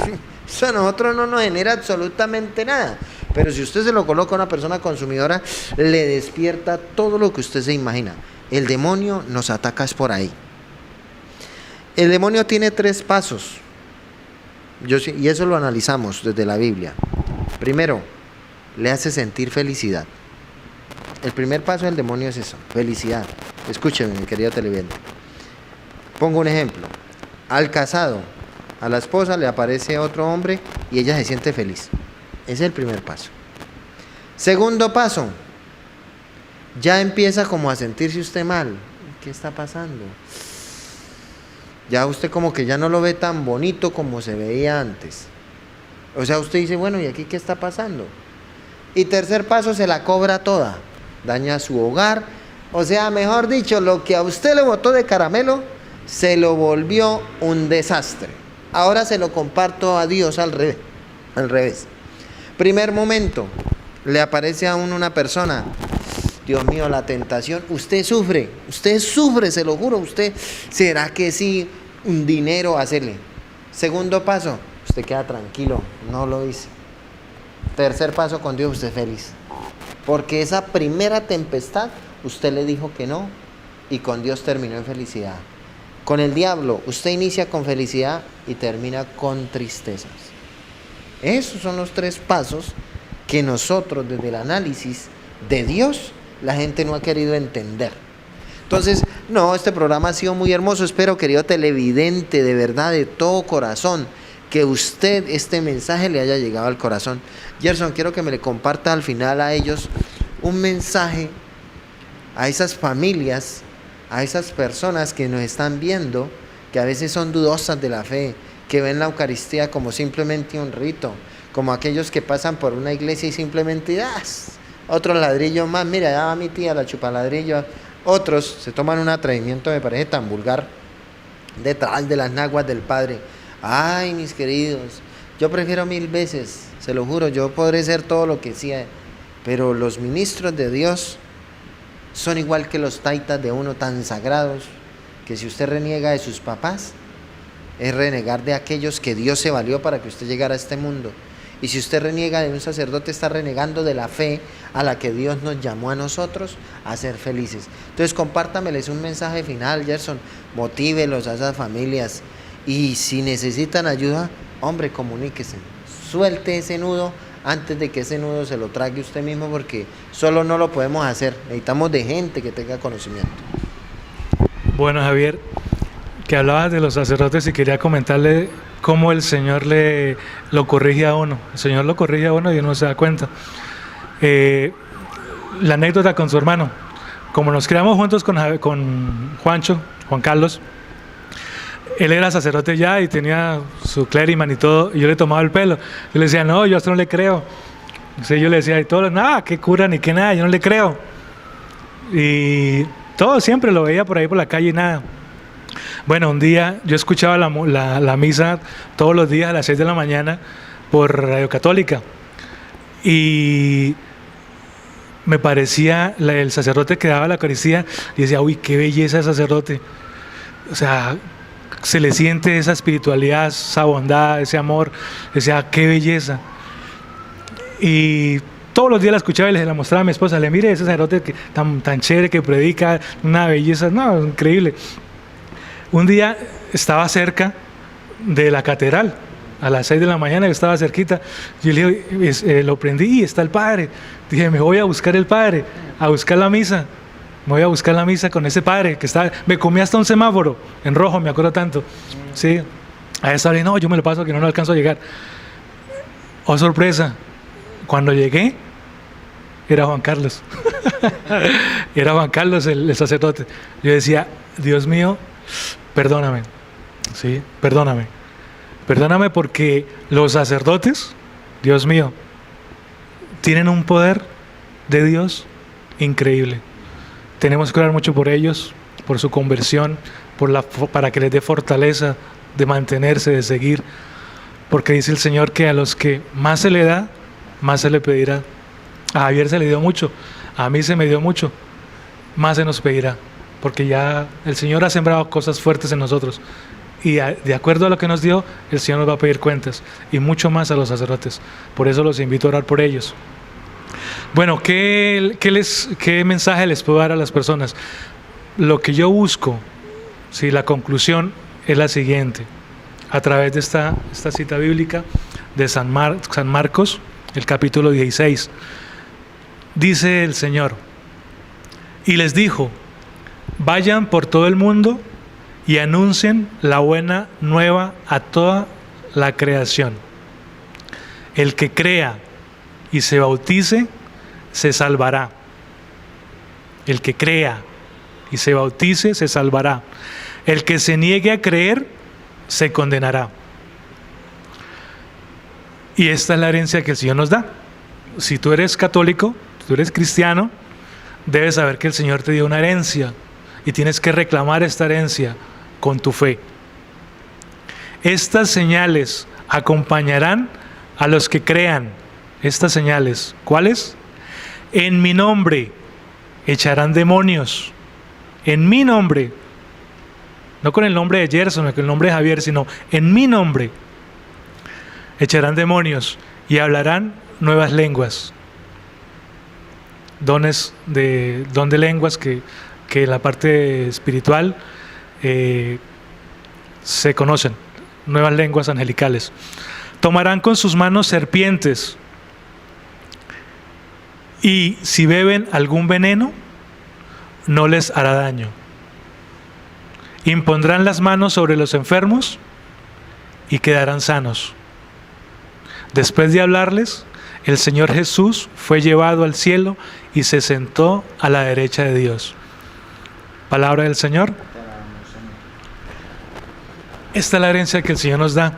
Eso a nosotros no nos genera absolutamente nada. Pero si usted se lo coloca a una persona consumidora, le despierta todo lo que usted se imagina. El demonio nos ataca es por ahí. El demonio tiene 3 pasos. Y eso lo analizamos desde la Biblia. Primero, le hace sentir felicidad. El primer paso del demonio es eso, felicidad. Escúcheme, mi querido televidente. Pongo un ejemplo. Al casado, a la esposa le aparece otro hombre y ella se siente feliz. Ese es el primer paso. Segundo paso, ya empieza como a sentirse usted mal. ¿Qué está pasando? Ya usted como que ya no lo ve tan bonito como se veía antes. O sea, usted dice, bueno, ¿y aquí qué está pasando? Y tercer paso, se la cobra toda. Daña su hogar. O sea, mejor dicho, lo que a usted le botó de caramelo, se lo volvió un desastre. Ahora se lo comparto a Dios al revés. Primer momento, le aparece a uno una persona. Dios mío, la tentación. Usted sufre, se lo juro. Usted, ¿será que sí? Un dinero hacerle. Segundo paso, usted queda tranquilo, no lo hice. Tercer paso, con Dios usted feliz. Porque esa primera tempestad, usted le dijo que no y con Dios terminó en felicidad. Con el diablo, usted inicia con felicidad y termina con tristezas. Esos son los 3 pasos que nosotros desde el análisis de Dios, la gente no ha querido entender. Entonces, no, este programa ha sido muy hermoso. Espero, querido televidente, de verdad, de todo corazón, que usted este mensaje le haya llegado al corazón. Gerson, quiero que me le comparta al final a ellos un mensaje a esas familias, a esas personas que nos están viendo, que a veces son dudosas de la fe, que ven la Eucaristía como simplemente un rito, como aquellos que pasan por una iglesia y simplemente otro ladrillo más, mira, ya va mi tía, la chupaladrillo. Otros se toman un atrevimiento, me parece tan vulgar, detrás de las naguas del Padre. Ay, mis queridos, yo prefiero 1000 veces, se lo juro, yo podré ser todo lo que sea, pero los ministros de Dios son igual que los taitas de uno, tan sagrados, que si usted reniega de sus papás, es renegar de aquellos que Dios se valió para que usted llegara a este mundo. Y si usted reniega de un sacerdote, está renegando de la fe a la que Dios nos llamó a nosotros a ser felices. Entonces compártameles un mensaje final, Gerson, motívelos a esas familias. Y si necesitan ayuda, hombre, comuníquese, suelte ese nudo antes de que ese nudo se lo trague usted mismo, porque solo no lo podemos hacer, necesitamos de gente que tenga conocimiento. Bueno, Javier, que hablabas de los sacerdotes y quería comentarle cómo el Señor lo corrige a uno. El Señor lo corrige a uno y uno se da cuenta. La anécdota con su hermano. Como nos criamos juntos con Juan Carlos, él era sacerdote ya y tenía su clériman y todo, y yo le tomaba el pelo. Yo le decía, no, yo hasta no le creo. Entonces yo le decía, y todo, nada, que cura ni que nada, yo no le creo. Y todo siempre lo veía por ahí por la calle y nada. Bueno, un día yo escuchaba la misa todos los días a las 6 de la mañana por Radio Católica y me parecía el sacerdote que daba la Eucaristía y decía, uy, qué belleza el sacerdote. O sea, se le siente esa espiritualidad, esa bondad, ese amor. Decía, qué belleza. Y todos los días la escuchaba y la mostraba a mi esposa, le mire ese sacerdote tan chévere que predica, una belleza, no, increíble. Un día estaba cerca de la catedral, a las 6 de la mañana, yo estaba cerquita, yo le dije, lo prendí y está el padre. Dije, me voy a buscar el padre, a buscar la misa, me voy a buscar la misa con ese padre que estaba, me comí hasta un semáforo, en rojo, me acuerdo tanto, sí, a esa hora, no, yo me lo paso que no alcanzo a llegar. Oh, sorpresa, cuando llegué, era Juan Carlos, era Juan Carlos el sacerdote. Yo decía, Dios mío, perdóname, sí, perdóname porque los sacerdotes, Dios mío, tienen un poder de Dios increíble. Tenemos que orar mucho por ellos, por su conversión, para que les dé fortaleza de mantenerse, de seguir, porque dice el Señor que a los que más se le da, más se le pedirá. A Javier se le dio mucho, a mí se me dio mucho, más se nos pedirá. Porque ya el Señor ha sembrado cosas fuertes en nosotros y de acuerdo a lo que nos dio, el Señor nos va a pedir cuentas, y mucho más a los sacerdotes. Por eso los invito a orar por ellos. Bueno, ¿qué mensaje les puedo dar a las personas? Lo que yo busco, sí, la conclusión es la siguiente, a través de esta cita bíblica de San Marcos, el capítulo 16. Dice el Señor, y les dijo: vayan por todo el mundo y anuncien la buena nueva a toda la creación. El que crea y se bautice, se salvará. El que crea y se bautice, se salvará. El que se niegue a creer, se condenará. Y esta es la herencia que el Señor nos da. Si tú eres católico, tú eres cristiano, debes saber que el Señor te dio una herencia y tienes que reclamar esta herencia con tu fe. Estas señales acompañarán a los que crean. Estas señales, ¿cuáles? En mi nombre echarán demonios. En mi nombre. No con el nombre de Gerson, no con el nombre de Javier, sino en mi nombre. Echarán demonios y hablarán nuevas lenguas. Don de lenguas que en la parte espiritual se conocen. Nuevas lenguas angelicales. Tomarán con sus manos serpientes. Y si beben algún veneno, no les hará daño. Impondrán las manos sobre los enfermos y quedarán sanos. Después de hablarles, el Señor Jesús fue llevado al cielo y se sentó a la derecha de Dios. Palabra del Señor. Esta es la herencia que el Señor nos da.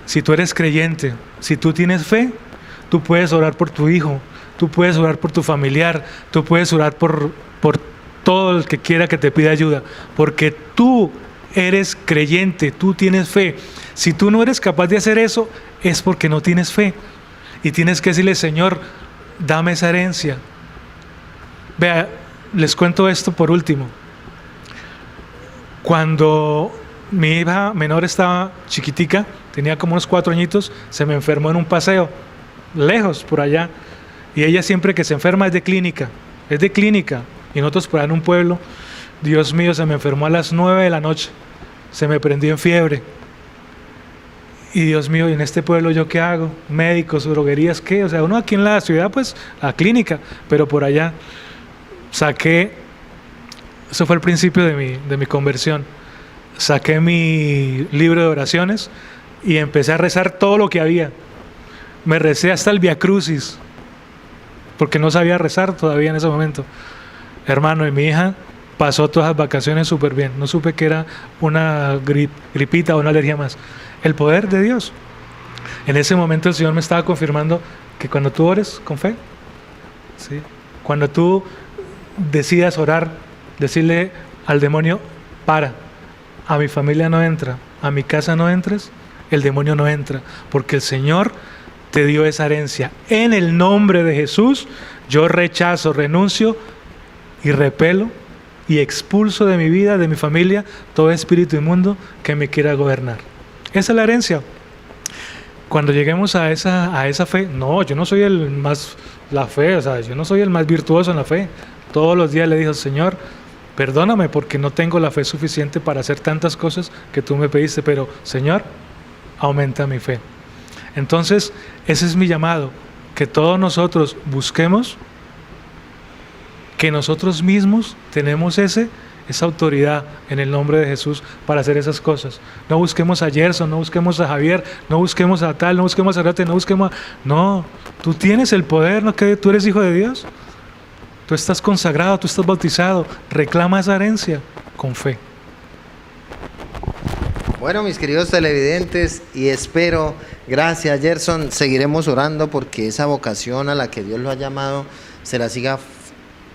Si tú eres creyente, si tú tienes fe, tú puedes orar por tu hijo, tú puedes orar por tu familiar, tú puedes orar por todo el que quiera que te pida ayuda, porque tú eres creyente, tú tienes fe. Si tú no eres capaz de hacer eso, es porque no tienes fe. Y tienes que decirle: Señor, dame esa herencia. Vea, les cuento esto por último. Cuando mi hija menor estaba chiquitica, tenía como unos 4 añitos, se me enfermó en un paseo, lejos por allá. Y ella siempre que se enferma es de clínica. Y nosotros por allá en un pueblo, Dios mío, se me enfermó a las 9 de la noche. Se me prendió en fiebre. Y Dios mío, ¿y en este pueblo yo qué hago? Médicos, droguerías, ¿qué? O sea, uno aquí en la ciudad, pues, a clínica. Pero por allá saqué, eso fue el principio de mi conversión. Saqué mi libro de oraciones y empecé a rezar todo lo que había. Me recé hasta el Via Crucis, porque no sabía rezar todavía en ese momento. Hermano, y mi hija pasó todas las vacaciones súper bien. No supe que era una gripita o una alergia más. El poder de Dios. En ese momento el Señor me estaba confirmando que cuando tú ores con fe, ¿sí? Cuando tú decidas orar, decirle al demonio: para, a mi familia no entra, a mi casa no entres, el demonio no entra, porque el Señor te dio esa herencia. En el nombre de Jesús, yo rechazo, renuncio y repelo y expulso de mi vida, de mi familia, todo espíritu inmundo que me quiera gobernar. Esa es la herencia. Cuando lleguemos a esa fe, no, yo no soy el más, la fe, o sea, yo no soy el más virtuoso en la fe. Todos los días le digo: Señor, perdóname porque no tengo la fe suficiente para hacer tantas cosas que tú me pediste, pero Señor, aumenta mi fe. Entonces, ese es mi llamado, que todos nosotros busquemos que nosotros mismos tenemos esa autoridad en el nombre de Jesús para hacer esas cosas. No busquemos a Gerson, no busquemos a Javier, no busquemos a tal, no busquemos a Rate, no busquemos a... No, tú tienes el poder, ¿no? Que tú eres hijo de Dios. Tú estás consagrado, tú estás bautizado. Reclama esa herencia con fe. Bueno, mis queridos televidentes, y espero, gracias Gerson, seguiremos orando porque esa vocación a la que Dios lo ha llamado se la siga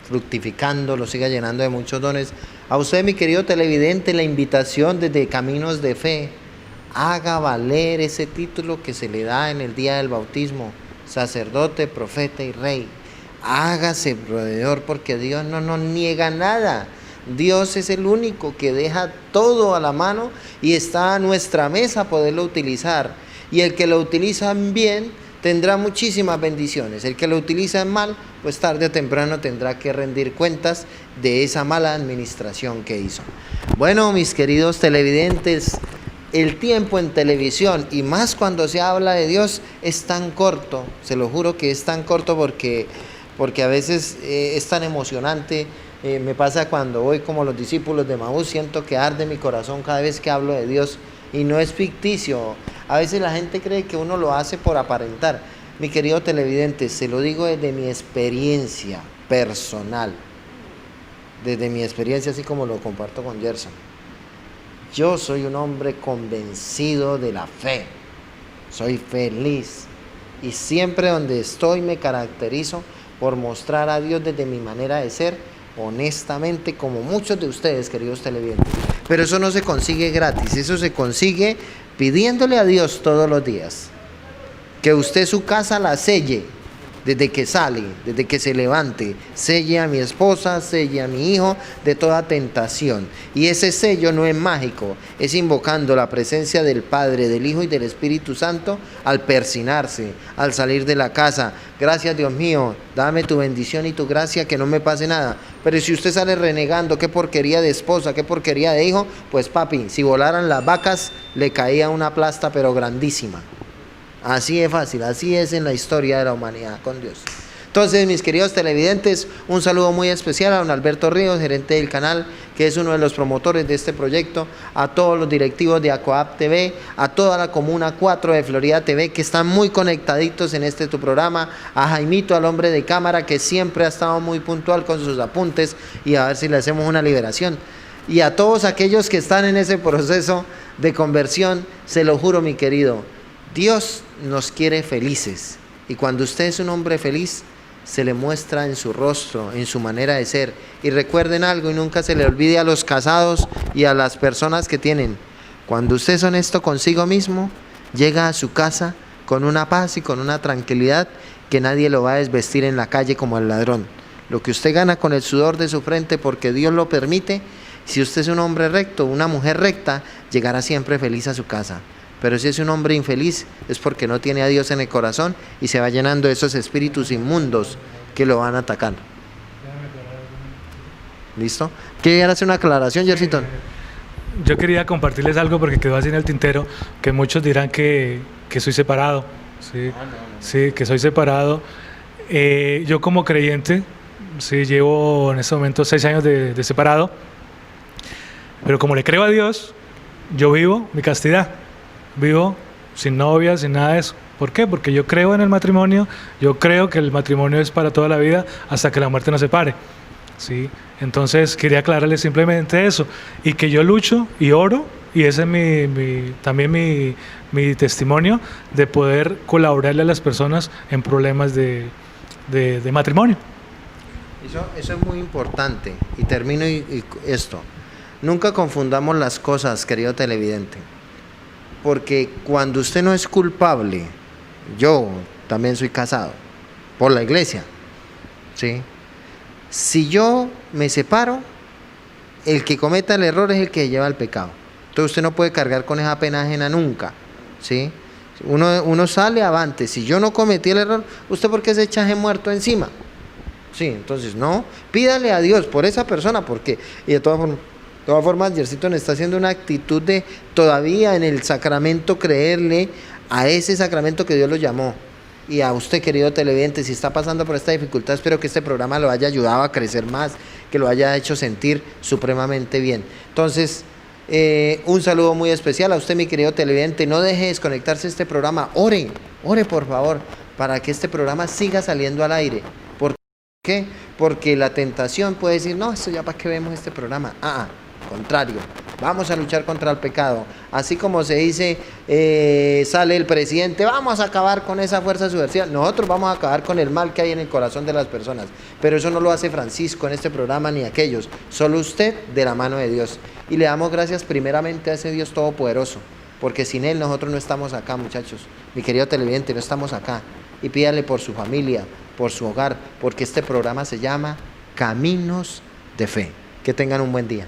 fructificando, lo siga llenando de muchos dones. A usted, mi querido televidente, la invitación desde Caminos de Fe: haga valer ese título que se le da en el día del bautismo: sacerdote, profeta y rey. Hágase proveedor, porque Dios no nos niega nada. Dios es el único que deja todo a la mano y está a nuestra mesa poderlo utilizar. Y el que lo utiliza bien tendrá muchísimas bendiciones. El que lo utiliza mal, pues tarde o temprano tendrá que rendir cuentas de esa mala administración que hizo. Bueno, mis queridos televidentes, el tiempo en televisión, y más cuando se habla de Dios, es tan corto. Se lo juro que es tan corto porque a veces es tan emocionante. Me pasa cuando voy como los discípulos de Maús, siento que arde mi corazón cada vez que hablo de Dios, y no es ficticio. A veces la gente cree que uno lo hace por aparentar. Mi querido televidente, se lo digo desde mi experiencia personal, desde mi experiencia, así como lo comparto con Gerson. Yo soy un hombre convencido de la fe, soy feliz, y siempre donde estoy me caracterizo por mostrar a Dios desde mi manera de ser, honestamente, como muchos de ustedes, queridos televidentes. Pero eso no se consigue gratis, eso se consigue pidiéndole a Dios todos los días que usted su casa la selle, desde que sale, desde que se levante, selle a mi esposa, selle a mi hijo de toda tentación. Y ese sello no es mágico, es invocando la presencia del Padre, del Hijo y del Espíritu Santo al persinarse, al salir de la casa. Gracias, Dios mío, dame tu bendición y tu gracia, que no me pase nada. Pero si usted sale renegando, qué porquería de esposa, qué porquería de hijo, pues papi, si volaran las vacas, le caía una plasta pero grandísima. Así es fácil, así es en la historia de la humanidad con Dios. Entonces, mis queridos televidentes, un saludo muy especial a don Alberto Ríos, gerente del canal, que es uno de los promotores de este proyecto, a todos los directivos de Acoap TV, a toda la Comuna 4 de Florida TV, que están muy conectaditos en este tu programa, a Jaimito, al hombre de cámara, que siempre ha estado muy puntual con sus apuntes, y a ver si le hacemos una liberación. Y a todos aquellos que están en ese proceso de conversión, se lo juro, mi querido, Dios nos quiere felices, y cuando usted es un hombre feliz, se le muestra en su rostro, en su manera de ser. Y recuerden algo, y nunca se le olvide a los casados y a las personas que tienen: cuando usted es honesto consigo mismo, llega a su casa con una paz y con una tranquilidad que nadie lo va a desvestir en la calle como el ladrón. Lo que usted gana con el sudor de su frente, porque Dios lo permite, si usted es un hombre recto, una mujer recta, llegará siempre feliz a su casa. Pero si es un hombre infeliz, es porque no tiene a Dios en el corazón y se va llenando de esos espíritus inmundos que lo van a atacar. ¿Listo? ¿Quiere hacer una aclaración, Jercito? Yo quería compartirles algo porque quedó así en el tintero, que muchos dirán que soy separado. Sí, sí, que soy separado. Yo como creyente, sí, llevo en este momento 6 años de separado, pero como le creo a Dios, yo vivo mi castidad. Vivo sin novia, sin nada de eso. ¿Por qué? Porque yo creo en el matrimonio, yo creo que el matrimonio es para toda la vida hasta que la muerte nos separe. ¿Sí? Entonces quería aclararles simplemente eso, y que yo lucho y oro, y ese es también mi testimonio de poder colaborarle a las personas en problemas de matrimonio. Eso es muy importante, y termino esto. Nunca confundamos las cosas, querido televidente. Porque cuando usted no es culpable, yo también soy casado por la iglesia, ¿sí? Si yo me separo, el que cometa el error es el que lleva el pecado. Entonces usted no puede cargar con esa pena ajena nunca, ¿sí? Uno sale avante. Si yo no cometí el error, ¿usted por qué se echa ese muerto encima? Sí, entonces no, pídale a Dios por esa persona, porque, y de todas formas, Jercito está haciendo una actitud de todavía en el sacramento creerle a ese sacramento que Dios lo llamó. Y a usted, querido televidente, si está pasando por esta dificultad, espero que este programa lo haya ayudado a crecer más, que lo haya hecho sentir supremamente bien. Entonces, un saludo muy especial a usted, mi querido televidente. No deje desconectarse de este programa. Ore por favor, para que este programa siga saliendo al aire. ¿Por qué? Porque la tentación puede decir: no, esto ya para qué vemos este programa. Contrario, vamos a luchar contra el pecado. Así como se dice, sale el presidente: vamos a acabar con esa fuerza subversiva. Nosotros vamos a acabar con el mal que hay en el corazón de las personas. Pero eso no lo hace Francisco en este programa ni aquellos. Solo usted, de la mano de Dios. Y le damos gracias primeramente a ese Dios todopoderoso, porque sin Él nosotros no estamos acá, muchachos. Mi querido televidente, no estamos acá. Y pídale por su familia, por su hogar, porque este programa se llama Caminos de Fe. Que tengan un buen día.